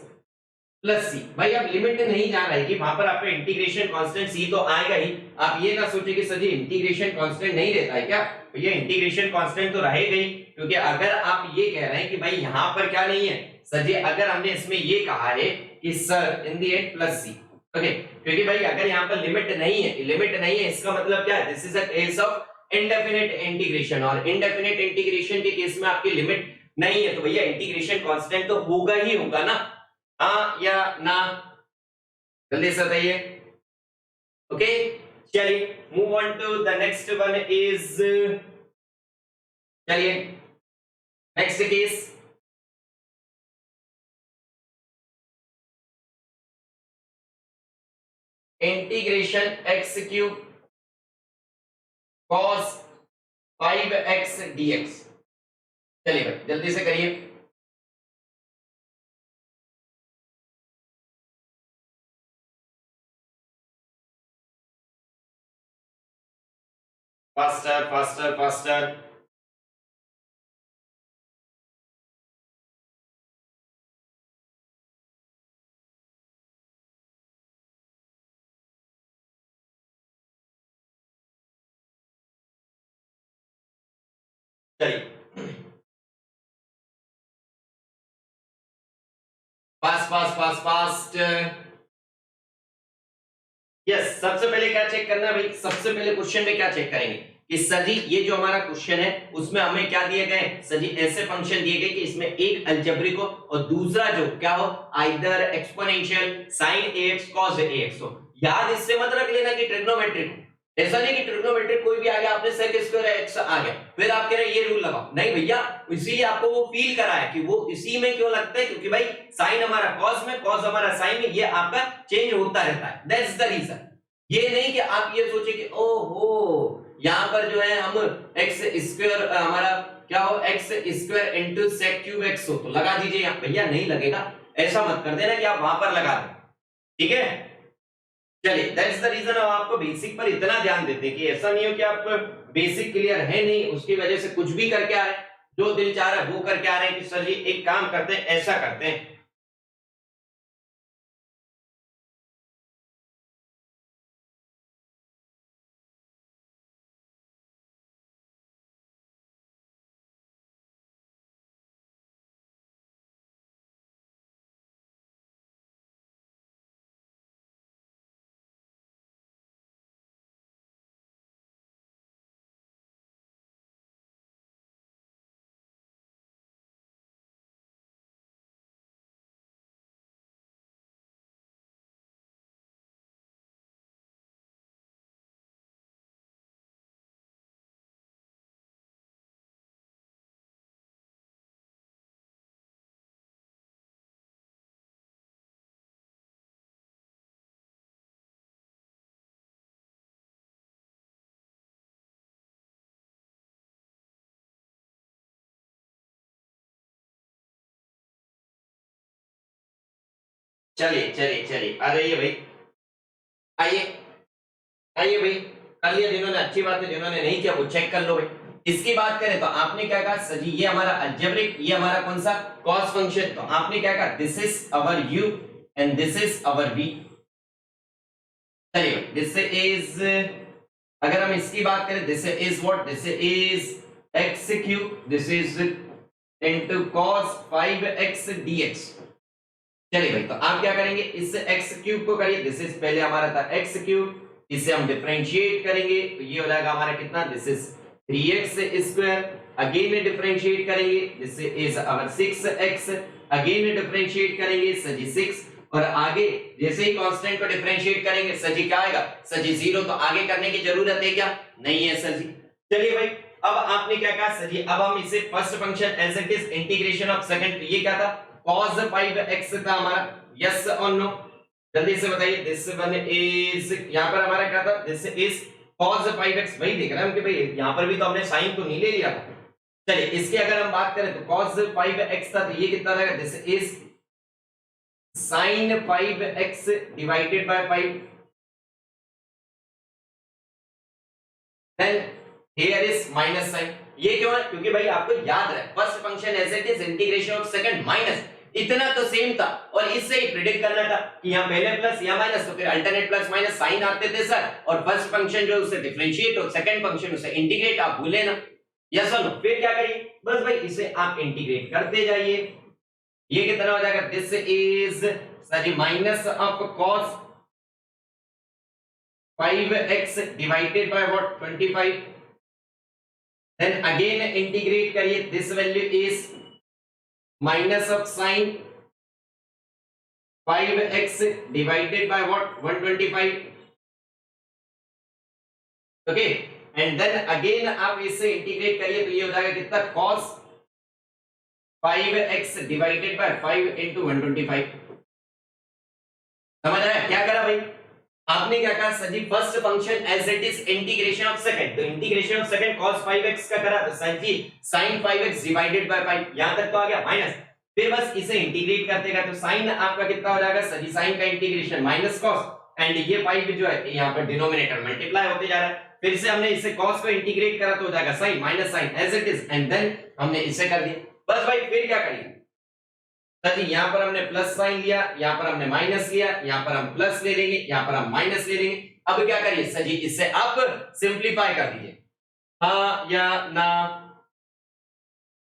Speaker 5: plus सी। भाई अब लिमिट नहीं जा रहा है कि वहां पर आपका इंटीग्रेशन कांस्टेंट सी तो आएगा ही। आप ये ना सोचिए कि सर जी इंटीग्रेशन कांस्टेंट नहीं रहता है क्या, भैया इंटीग्रेशन कांस्टेंट तो रहेगा ही, क्योंकि अगर आप ये कह रहे हैं कि भाई यहाँ पर क्या नहीं है सर जी, अगर हमने इसमें ये कहा है कि sir in the end plus C, okay, क्योंकि भाई अगर यहाँ पर लिमिट नहीं है इसका मतलब क्या है, this is a case of indefinite integration, और इंडेफिनिट इंटीग्रेशन के केस में आपकी लिमिट नहीं है तो भैया इंटीग्रेशन कांस्टेंट तो होगा ही होगा ना, हाँ या ना, जल्दी से बताइए। ओके चलिए move on to the next one is, चलिए next case, integration x cube cos 5x dx। चलिए भाई जल्दी से करिए। Faster faster faster. चलिए fast fast fast fast. Yes, सबसे पहले क्या चेक करना है भाई, सबसे पहले क्वेश्चन में क्या चेक करेंगे कि सर जी ये जो हमारा क्वेश्चन है उसमें हमें क्या दिए गए, सर जी ऐसे फंक्शन दिए गए कि इसमें एक अलजेब्रिक हो और दूसरा जो क्या हो, either exponential sin ax cos ax हो। याद इससे मत रख लेना कि ट्रिग्नोमेट्रिक हो, ऐसा नहीं कि ट्रिग्नोमेट्रिक कोई भी आ गया आपने sec स्क्वायर x आ गया फिर आप कह रहे हैं ये रूल लगाओ, नहीं भैया, इसीलिए आपको वो फील करा है कि वो इसी में क्यों लगता है, क्योंकि भाई साइन हमारा cos में, cos हमारा साइन में, ये आपका चेंज होता रहता है, दैट्स द रीजन। ये नहीं कि आप ये सोचे कि ओहो यहाँ पर जो है हम x स्क्वायर हमारा क्या हो, x square into sec cube x हो तो लगा दीजिए यहाँ, भैया नहीं लगेगा, ऐसा मत कर देना कि आप वहां पर लगा दें, ठीक है। चलिए दैट्स द रीजन हम आपको बेसिक पर इतना ध्यान देते हैं कि ऐसा नहीं हो कि आप बेसिक क्लियर है नहीं उसकी वजह से कुछ भी करके आ रहे हैं, जो दिल चाह रहा है वो करके आ रहे हैं कि सर जी एक काम करते हैं ऐसा करते हैं। चलिए चलिए चलिए आ जाइए भाई, आइए आइए भाई, कर लिया जिन्होंने, अच्छी बात है, जिन्होंने नहीं किया वो चेक कर लो भाई। इसकी बात करें तो आपने क्या कहा सर जी ये हमारा अलजेब्रिक, ये हमारा कौन सा कॉस फंक्शन, तो आपने क्या कहा this is our u and this is our v। चलिए दिस इज, अगर हम इसकी बात करें this is what, this is x cube, this is into cos 5x dx। चलिए भाई तो आप क्या करेंगे, इस x क्यूब को करिए, दिस इज पहले हमारा था x क्यूब, इसे हम डिफरेंशिएट करेंगे तो ये हो जाएगा हमारा कितना, this is 3x square, again में डिफरेंशिएट करेंगे, this is our 6x, again में डिफरेंशिएट करेंगे सर जी 6, और आगे जैसे ही कांस्टेंट को डिफरेंशिएट करेंगे सर जी क्या आएगा, सर जी 0, तो आगे करने की जरूरत है क्या, नहीं है सर जी। चलिए भाई अब आपने क्या कहा सर जी, अब हम इसे first function as it is integration of second, ये क्या था cos 5x था हमारा, यस और नो, जल्दी से बताइए। दिस वन इज, यहां पर हमारा क्या था, दिस इज cos 5x वही देख रहे हैं हम कि भाई यहाँ पर भी तो हमने साइन तो नहीं ले लिया था। चलिए इसकी अगर हम बात करें तो cos 5x था, तो ये कितना रहेगा, this is sin 5x divided by 5, then here is minus sign. ये क्यों है, क्योंकि भाई आपको याद रहे first function as it is integration of second minus, इतना तो सेम था और इससे ही प्रिडिक्ट करना था कि यहाँ पहले प्लस या माइनस, तो फिर अल्टरनेट प्लस माइनस साइन आते थे सर, और फर्स्ट फंक्शन जो उसे डिफरेंशिएट और सेकंड फंक्शन उसे इंटीग्रेट, आप भूले ना। यस और नो, फिर क्या करिए, बस भाई इसे आप इंटीग्रेट करते जाइए। ये कितना हो जाएगा, this is sorry minus of cos 5x divided bye what 25, then again integrate करिए, this value is minus of sin 5x divided bye what 125, okay, and then again आप इसे इंटीग्रेट करिए तो ये हो जाएगा कितना, cos 5x divided by 5 into 125। समझ आया क्या करा भाई, आपने क्या कहा sir ji, first function as it is integration of second, तो integration of second cos 5x का करा, तो sir ji sin 5x divided by 5, यहां तक तो आ गया माइनस, फिर बस इसे इंटीग्रेट करते गए तो sin आपका कितना हो जाएगा सर जी, sin का इंटीग्रेशन माइनस cos, एंड ये 5 जो है यहां पर डिनोमिनेटर मल्टीप्लाई होते जा रहा है, फिर से हमने इसे cos को इंटीग्रेट करा तो हो जाएगा sin minus sin as it is, and then हमने इसे कर दिया। बस भाई फिर क्या करिए सर जी, यहां पर हमने प्लस साइन लिया, यहां पर हमने माइनस लिया, यहां पर हम प्लस ले लेंगे, यहां पर हम माइनस ले लेंगे। अब क्या करिए सर जी, इसे आप सिंपलीफाई कर दीजिए, हाँ या ना।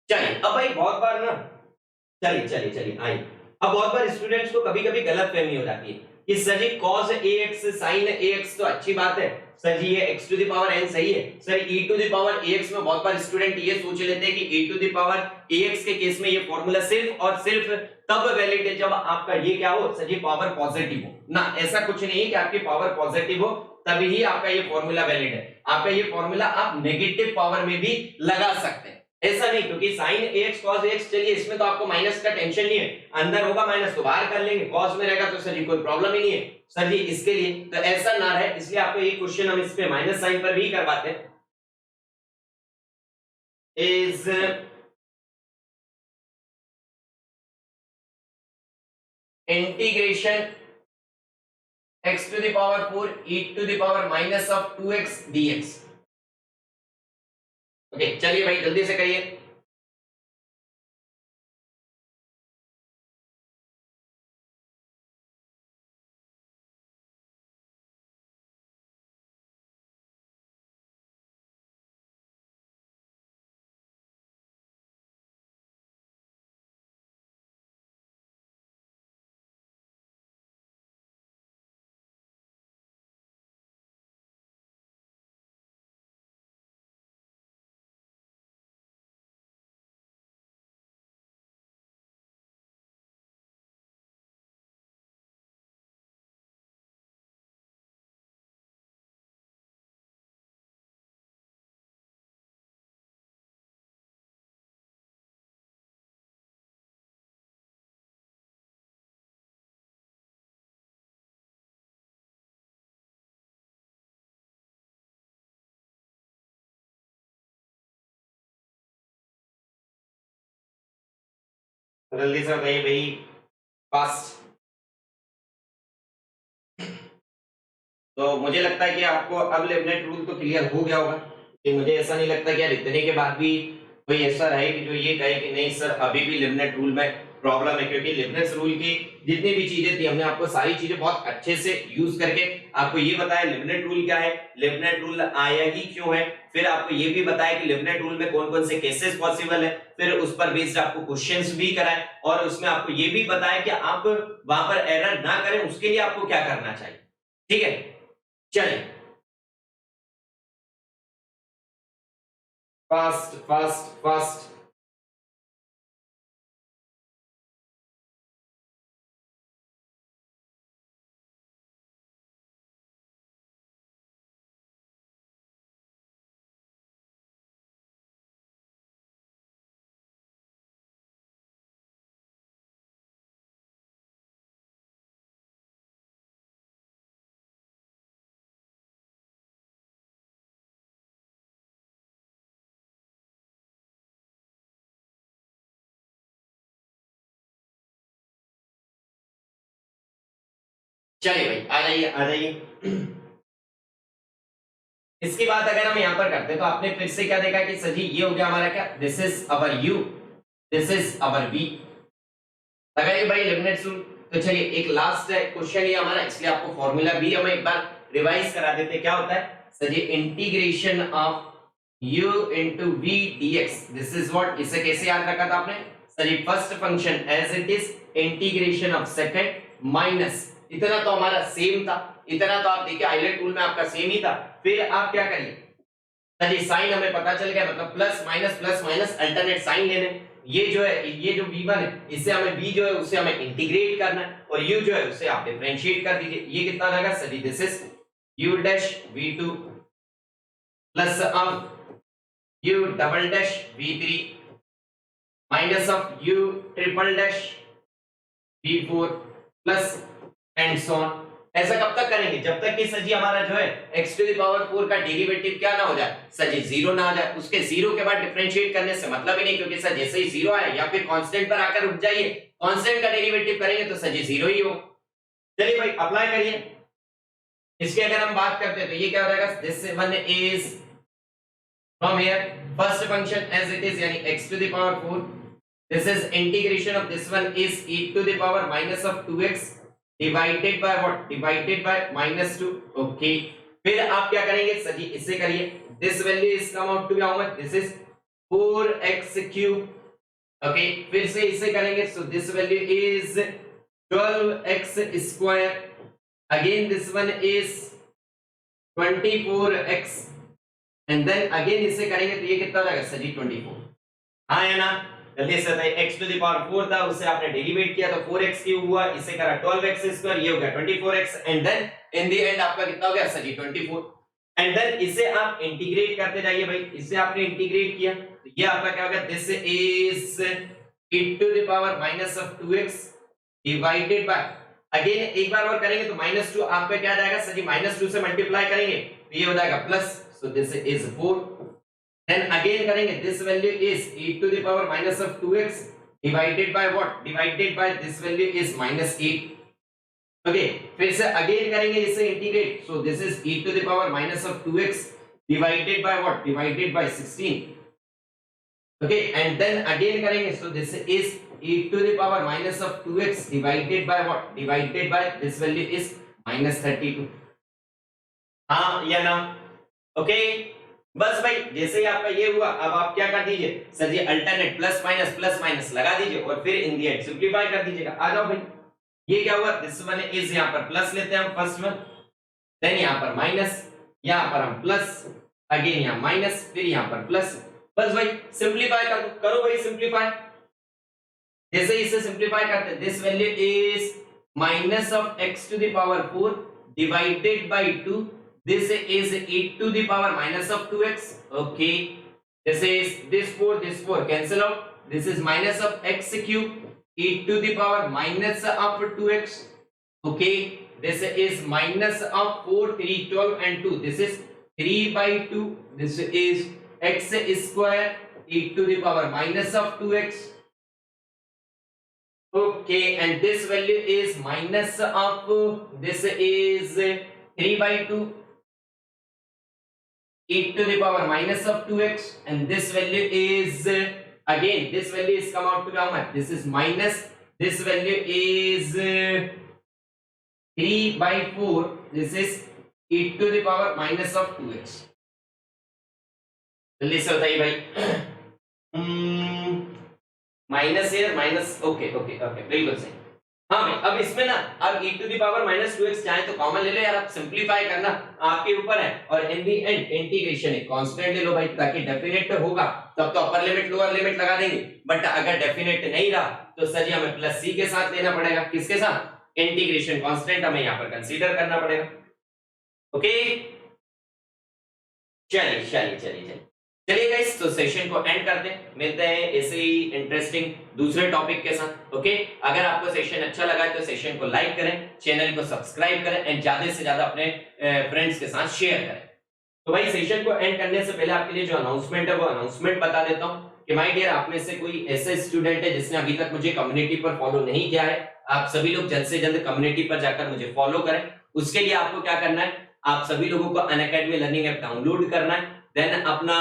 Speaker 5: चलिए अब भाई बहुत बार ना, चलिए चलिए चलिए आइए, अब बहुत बार स्टूडेंट्स को कभी कभी गलत फहमी हो जाती है कि sir ji cos ax sin ax तो अच्छी बात है सर जी, ये x to the power n सही है sir, e to the power ax में बहुत बार स्टूडेंट ये सोच लेते हैं कि e to the power ax के केस में ये फॉर्मूला सिर्फ और सिर्फ तब वैलिड है जब आपका ये क्या हो सर जी, पावर पॉजिटिव हो ना। ऐसा कुछ नहीं है कि आपकी पावर पॉजिटिव हो तभी ही आपका ये फॉर्मूला वैलिड है, आपका ये फॉर्मूला आप नेगेटिव पावर में भी लगा सकते हैं, ऐसा नहीं, क्योंकि sin ax cos ax, चलिए इसमें तो आपको माइनस का टेंशन नहीं है, अंदर होगा माइनस तो बाहर कर लेंगे, cos में रहेगा तो सर जी कोई प्रॉब्लम ही नहीं है सर जी इसके लिए, तो ऐसा ना रहे इसलिए आपको ये क्वेश्चन हम इस पे माइनस साइन पर भी करवाते हैं। Is integration x to the power 4 e to the power minus of 2x dx। Okay चलिए भाई जल्दी से करिए। जल्दी से बताइए भाई फास्ट। तो मुझे लगता है कि आपको अब लेबनेट रूल तो क्लियर हो गया होगा, कि मुझे ऐसा नहीं लगता कि यार इतने के बाद भी कोई ऐसा रहे कि जो ये कहे कि नहीं सर अभी भी लेबनेट रूल में प्रॉब्लम है, क्योंकि लेबनेट रूल की जितनी भी चीजें थी हमने आपको सारी चीजें बहुत अच्छे से यूज करके आपको ये बताया लेबनेट रूल क्या है, लेबनेट रूल आया ही क्यों है, फिर आपको ये भी बताया कि लेबनेट रूल में कौन कौन से केसेस पॉसिबल है, फिर उस पर बेस्ड आपको क्वेश्चंस भी कराए, और उसमें आपको ये भी बताया कि आप वहां पर एरर ना करें उसके लिए आपको क्या करना चाहिए। ठीक है चलिए फास्ट फास्ट फास्ट। चलिए भाई आ जाइए आ जाइए। इसकी बात अगर हम यहां पर करते हैं तो आपने फिर से क्या देखा कि सर जी ये हो गया हमारा क्या, this is our u, this is our v। लगाइए भाई लेबनिट्ज रूल। तो चलिए एक लास्ट क्वेश्चन ये हमारा, इसलिए आपको फॉर्मूला भी हम एक बार रिवाइज करा देते हैं। क्या होता है sir ji, integration of u into v dx, this is what, इसे कैसे याद रखा था आपने sir ji, first function as it is integration of second minus, इतना तो हमारा सेम था, इतना तो आप देखिए आइलेट टूल में आपका सेम ही था। फिर आप क्या करिए सर जी, साइन हमें पता चल गया, मतलब प्लस माइनस अल्टरनेट साइन लेने। ये जो है, ये जो v1 है, इससे हमें v जो है उसे हमें इंटीग्रेट करना है, और u जो है उसे आप डिफरेंशिएट कर दीजिए। ये कितना रहेगा sir ji, this is u dash v2 plus of u double dash v3 minus of u triple dash v4 plus and so on. ऐसा कब तक करेंगे, जब तक कि सर जी हमारा जो है x टू द पावर 4 का डेरिवेटिव क्या ना हो जाए सर जी, जीरो ना आ जाए। उसके जीरो के बाद डिफरेंशिएट करने से मतलब ही नहीं, क्योंकि सर जैसे ही जीरो आए या फिर कांस्टेंट पर आकर रुक जाइए, कांस्टेंट का डेरिवेटिव करेंगे तो सर जी जीरो ही हो। चलिए भाई अप्लाई करिए। इसकी अगर हम बात करते हैं तो ये क्या हो जाएगा, this one is from here first function as it is, यानी x to the power 4, this is integration of this one is e to the power minus of 2x divided by what, divided by -2। Okay, फिर आप क्या करेंगे सर जी, इससे करिए, this value is come out to be how much, this is 4x cube. Okay, फिर से इससे करेंगे, so this value is 12x square, again this one is 24x, and then again इससे करेंगे तो ये कितना हो जाएगा सर जी, 24। हाँ है ना, जल्दी से बताइए, x टू द पावर 4 था, उससे आपने डेरिवेट किया तो 4x क्यूब हुआ, इसे करा 12x स्क्वायर, ये हो गया 24x, and then in the end आपका कितना हो गया सर जी, 24। एंड देन इसे आप इंटीग्रेट करते जाइए भाई, इसे आपने इंटीग्रेट किया तो ये आपका क्या हो गया, this is e to the power minus of 2x divided by, again एक बार और करेंगे तो -2 आपका क्या जाएगा सर जी, -2 से मल्टीप्लाई करेंगे तो ये हो जाएगा plus, so this is 4। Then again करेंगे, this value is e to the power minus of 2x divided by what, divided by this value is -8। okay, फिर से again करेंगे इसे integrate, so this is e to the power minus of 2x divided by what, divided by 16। okay, and then again करेंगे, so this is e to the power minus of 2x divided by what, divided by this value is -32। हाँ या ना, ओके बस भाई जैसे ही आपका ये हुआ, अब आप क्या कर दीजिए सर जी, अल्टरनेट प्लस माइनस लगा दीजिए और फिर इन दी एंड सिंपलीफाई कर दीजिएगा। आ जाओ भाई, ये क्या हुआ, दिस वन इज, यहां पर प्लस लेते हैं हम फर्स्ट वन, देन यहां पर माइनस, यहां पर हम प्लस, अगेन यहां माइनस, फिर यहां पर प्लस। बस भाई सिंपलीफाई करो भाई, सिंपलीफाई। जैसे इसे सिंपलीफाई करते हैं, this value is minus of x to the power 4 divided bye 2, this is e to the power minus of 2x। okay, this is this 4 cancel out, this is minus of x cube e to the power minus of 2x। okay, this is minus of 4 3 12 and 2, this is 3 by 2, this is x square e to the power minus of 2x। okay, and this value is minus of, this is 3 by 2 e to the power minus of 2x, and this value is again, this value is come out to be how much, this is minus, this value is 3 by 4, this is e to the power minus of 2x। जल्दी से बताइए भाई, माइनस है माइनस, ओके बिल्कुल सही। हाँ भाई, अब इसमें ना अब e to the power -2x चाहे तो कॉमन ले लो यार, आप सिंपलीफाई करना आपके ऊपर है, और इन दी एंड इंटीग्रेशन है कांस्टेंट ले लो भाई, ताकि डेफिनेट होगा तब तो अपर लिमिट लोअर लिमिट लगा देंगे, बट अगर डेफिनेट नहीं रहा तो सर जी हमें प्लस c के साथ लेना पड़ेगा। किसके साथ, इंटीग्रेशन कांस्टेंट हमें यहाँ पर कंसीडर करना पड़ेगा। ओके चलिए गाइस, तो सेशन को एंड करते हैं, मिलते हैं ऐसे ही इंटरेस्टिंग दूसरे टॉपिक के साथ। ओके, अगर आपको सेशन अच्छा लगा है तो सेशन को लाइक करें, चैनल को सब्सक्राइब करें एंड ज्यादा से ज्यादा अपने फ्रेंड्स के साथ शेयर करें। तो भाई सेशन को एंड करने से पहले आपके लिए जो अनाउंसमेंट है वो अनाउंसमेंट बता देता हूं कि माय डियर, आप में से कोई ऐसे स्टूडेंट है जिसने अभी तक मुझे कम्युनिटी पर फॉलो नहीं किया है, आप सभी लोग जल्द से जल्द कम्युनिटी पर जाकर मुझे फॉलो करें। उसके लिए आपको क्या करना है, आप सभी लोगों को अनअकैडमी लर्निंग ऐप डाउनलोड करना है, देन अपना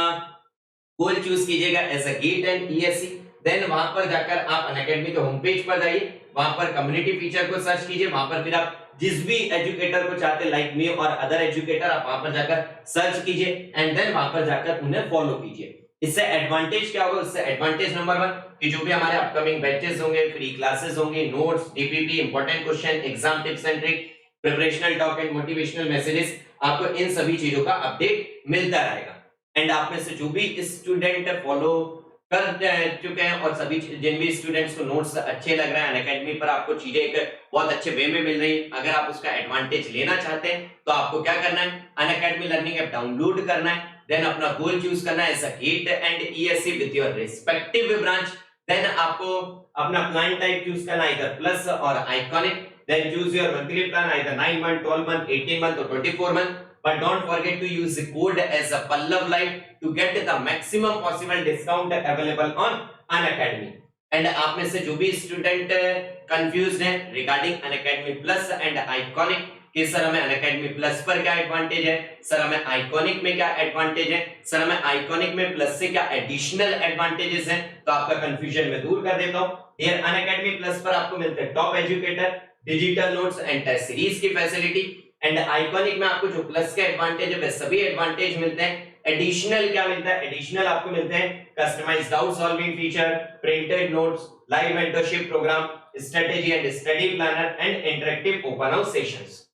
Speaker 5: गोल चूज कीजिएगा as a gate and ESC. Then वहां पर जाकर आप अनअकैडमी के होम पेज पर जाइए, वहां पर कम्युनिटी फीचर को सर्च कीजिए, वहां पर फिर आप जिस भी एजुकेटर को चाहते हैं लाइक मी और अदर एजुकेटर, आप वहां पर जाकर सर्च कीजिए एंड देन वहां पर जाकर उन्हें फॉलो कीजिए। इससे एडवांटेज क्या होगा, इससे एडवांटेज नंबर 1 कि जो भी हमारे अपकमिंग बैचेस होंगे, फ्री क्लासेस होंगी, notes, DPP, important question, exam tips and trick, preparational talk and motivational messages, आपको इन सभी चीजों का अपडेट मिलता रहेगा। एंड आप में से जो भी स्टूडेंट फॉलो कर चुके हैं और सभी जिन भी स्टूडेंट्स को नोट्स अच्छे लग रहे हैं, अनअकैडमी पर आपको चीजें एक बहुत अच्छे वे में मिल रही है, अगर आप उसका एडवांटेज लेना चाहते हैं तो आपको क्या करना है, अनअकैडमी लर्निंग ऐप डाउनलोड करना है, देन अपना गोल चूज करना है as a gate and ESC with your respective branch. Then आपको अपना प्लान टाइप चूज करना है, इधर प्लस और iconic. Then choose your monthly plan, either 9 month, 12 month, 18 month और 24 month. But don't forget to use the code as a Pallav Live to get the maximum possible discount available on Unacademy. And आप में से जो भी स्टूडेंट कंफ्यूज्ड हैं regarding Unacademy Plus and Iconic कि सर हमें Unacademy Plus पर क्या एडवांटेज है, सर हमें Iconic में क्या एडवांटेज है, सर हमें Iconic में प्लस से क्या एडिशनल एडवांटेजेस हैं, तो आपका कंफ्यूजन मैं दूर कर देता हूं। हियर Unacademy Plus पर आपको मिलते हैं top educator, digital notes and test series की फैसिलिटी। एंड आइकॉनिक में आपको जो प्लस के एडवांटेज है वे सभी एडवांटेज मिलते हैं। एडिशनल क्या मिलता है, एडिशनल आपको मिलते हैं customised doubt solving feature, printed notes, live mentorship programme, strategy and study planner and interactive open house sessions.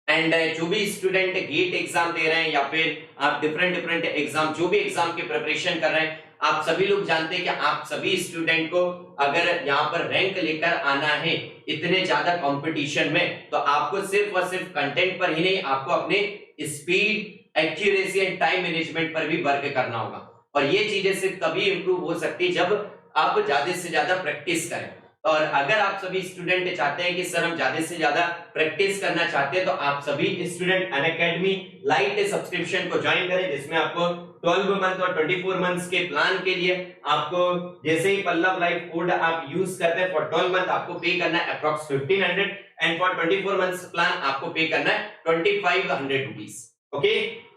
Speaker 5: And जो भी स्टूडेंट गेट एग्जाम दे रहे हैं या फिर आप डिफरेंट एग्जाम, जो भी एग्जाम की प्रिपरेशन कर रहे हैं, आप सभी लोग जानते हैं कि आप सभी स्टूडेंट को अगर यहाँ पर रैंक लेकर आना है इतने ज्यादा कंपटीशन में, तो आपको सिर्फ और सिर्फ कंटेंट पर ही नहीं, आपको अपने speed, accuracy and time management पर भी वर्क करना होगा। और ये चीजें सिर्फ तभी इंप्रूव हो सकती है जब आप ज्यादा से ज्यादा प्रैक्टिस करें। और अगर आप सभी स्टूडेंट चाहते हैं कि सर हम ज्यादा से ज्यादा प्रैक्टिस करना चाहते हैं, तो आप सभी स्टूडेंट अनअकैडमी लाइट सब्सक्रिप्शन को ज्वाइन करें, जिसमें आपको 12 मंथ और 24 मंथ्स के प्लान के लिए आपको जैसे ही पल्लव लाइव कोड आप यूज करते हैं, फॉर 12 मंथ आपको पे करना है approx 1500 and for 24 months plan आपको पे करना है 2500 रुपीस। ओके,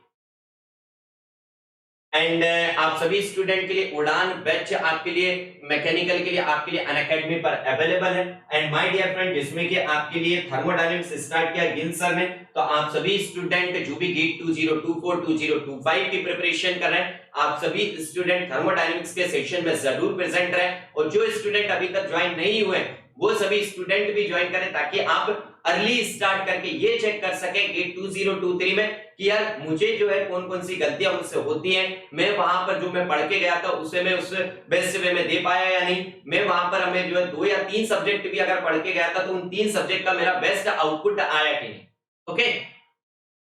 Speaker 5: एंड आप सभी स्टूडेंट के लिए उड़ान बैच आपके लिए मैकेनिकल के लिए आपके लिए अनअकैडमी पर अवेलेबल है। एंड माय डियर फ्रेंड, जिसमें कि आपके लिए थर्मोडायनेमिक्स स्टार्ट किया गिल सर ने, तो आप सभी स्टूडेंट जो भी गेट 2024 2025 की प्रिपरेशन कर रहे हैं, आप सभी स्टूडेंट थर्मोडायनेमिक्स के सेशन में जरूर प्रेजेंट रहे। और जो स्टूडेंट अभी तक ज्वाइन नहीं हुए वो सभी स्टूडेंट भी ज्वाइन करें, ताकि आप अर्ली स्टार्ट करके ये चेक कर सकें गेट 2023 में कि यार मुझे जो है कौन कौन सी गलतियां मुझसे होती हैं, मैं वहां पर जो मैं पढ़ के गया था उसे मैं उस बेस्ट वे में दे पाया या नहीं, मैं वहां पर हमें जो है 2 या 3 सब्जेक्ट भी अगर पढ़ के गया था तो उन 3 सब्जेक्ट का मेरा बेस्ट आउटपुट आया कि नहीं। ओके,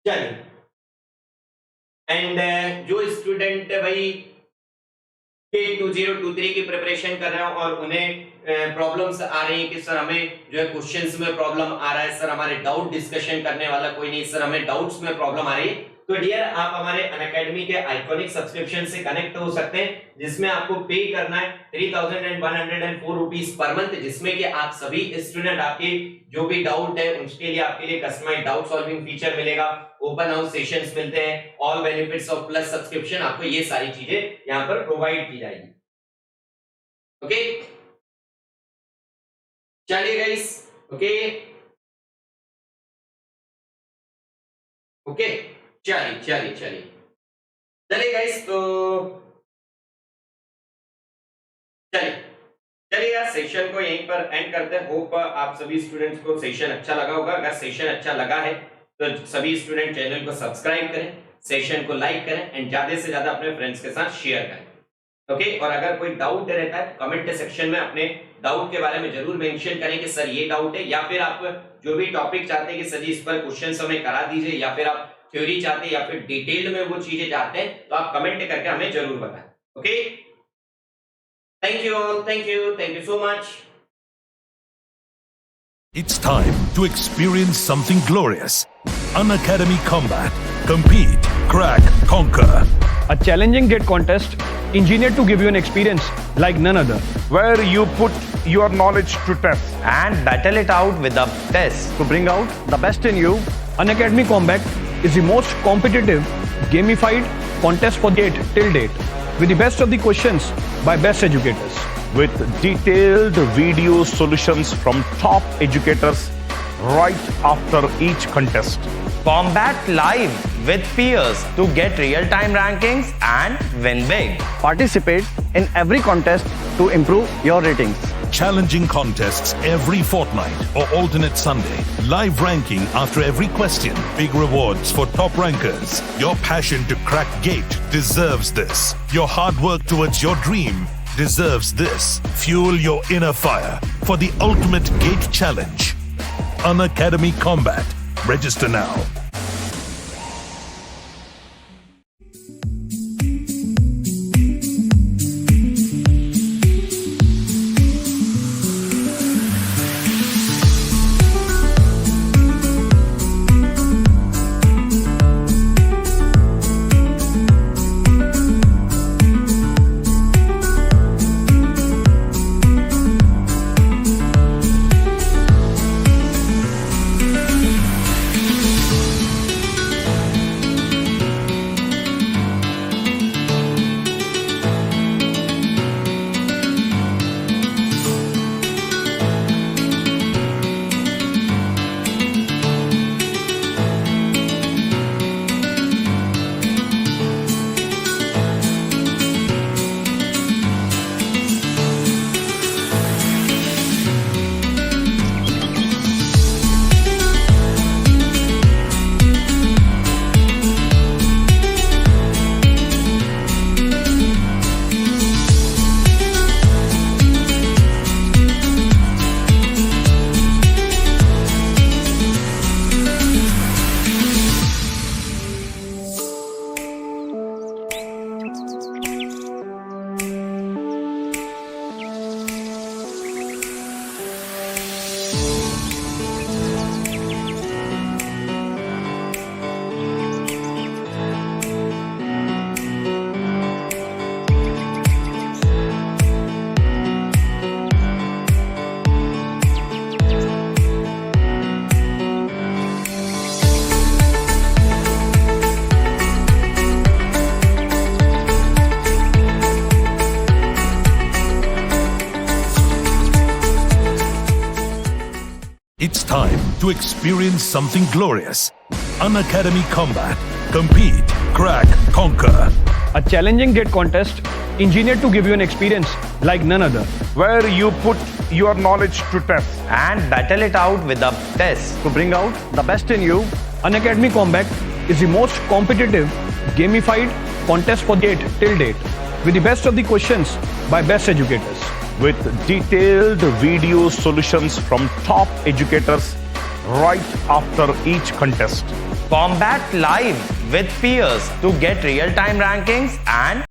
Speaker 5: चलिए। एंड जो स्टूडेंट भाई 2023 की प्रिपरेशन कर रहे हो और उन्हें प्रॉब्लम्स आ रही है कि सर हमें जो है क्वेश्चंस में प्रॉब्लम आ रहा है, सर हमारे डाउट डिस्कशन करने वाला कोई नहीं, सर हमें डाउट्स में प्रॉब्लम आ रही है, तो डियर आप हमारे अनअकैडमी के आइकॉनिक सब्सक्रिप्शन से कनेक्ट हो सकते हैं, जिसमें आपको पे करना है 3104 रुपीस पर मंथ, जिसमें कि आप सभी स्टूडेंट आपके जो भी डाउट है उसके लिए आपके लिए कस्टमाइज्ड डाउट सॉल्विंग फीचर मिलेगा, ओपन हाउस सेशंस मिलते हैं, all benefits of plus subscription, आपको ये सारी चीजें यहां पर प्रोवाइड की जाएगी। ओके, चलिए गाइस। ओके ओके, चलिए गाइस, तो चलिए यार सेशन को यहीं पर एंड करते हैं। होप आप सभी स्टूडेंट्स को सेशन अच्छा लगा होगा। अगर सेशन अच्छा लगा है तो सभी स्टूडेंट चैनल को सब्सक्राइब करें, सेशन को लाइक करें एंड ज्यादा से ज्यादा अपने फ्रेंड्स के साथ शेयर करें। ओके, और अगर कोई डाउट रहता है कमेंट सेक्शन में अपने डाउट के बारे में जरूर मेंशन करें कि सर ये डाउट है, या फिर आप जो भी टॉपिक चाहते हैं कि सर जी इस पर क्वेश्चंस हमें करा दीजिए, या फिर आप थ्योरी चाहते हैं या फिर डिटेल में वो चीजें चाहते हैं, तो आप कमेंट करके हमें जरूर बताएं। Okay, thank you all, thank you so much.
Speaker 1: It's time to experience something glorious. Unacademy Combat. Compete, crack, conquer.
Speaker 2: A challenging GATE contest engineered to give you an experience like none other.
Speaker 3: where you put your knowledge to test.
Speaker 4: and battle it out with the best.
Speaker 2: To bring out the best in you, Unacademy Combat is the most competitive, gamified contest for date till date, with the best of the questions by best educators.
Speaker 3: With detailed video solutions from top educators right after each contest.
Speaker 4: Combat live with peers to get real-time rankings and win big.
Speaker 2: Participate in every contest to improve your ratings.
Speaker 1: Challenging contests every fortnight or alternate Sunday. Live ranking after every question. Big rewards for top rankers. Your passion to crack gate deserves this. Your hard work towards your dream deserves this. Fuel your inner fire for the ultimate gate challenge. Unacademy Combat. Register now. It's time to experience something glorious. Unacademy Combat. Compete, crack, conquer.
Speaker 2: A challenging gate contest engineered to give you an experience like none other.
Speaker 3: Where you put your knowledge to test.
Speaker 4: And battle it out with the best.
Speaker 2: To bring out the best in you, Unacademy Combat is the most competitive, gamified contest for date till date, with the best of the questions by best educators.
Speaker 3: With detailed video solutions from top educators right after each contest.
Speaker 4: Combat live with peers to get real-time rankings and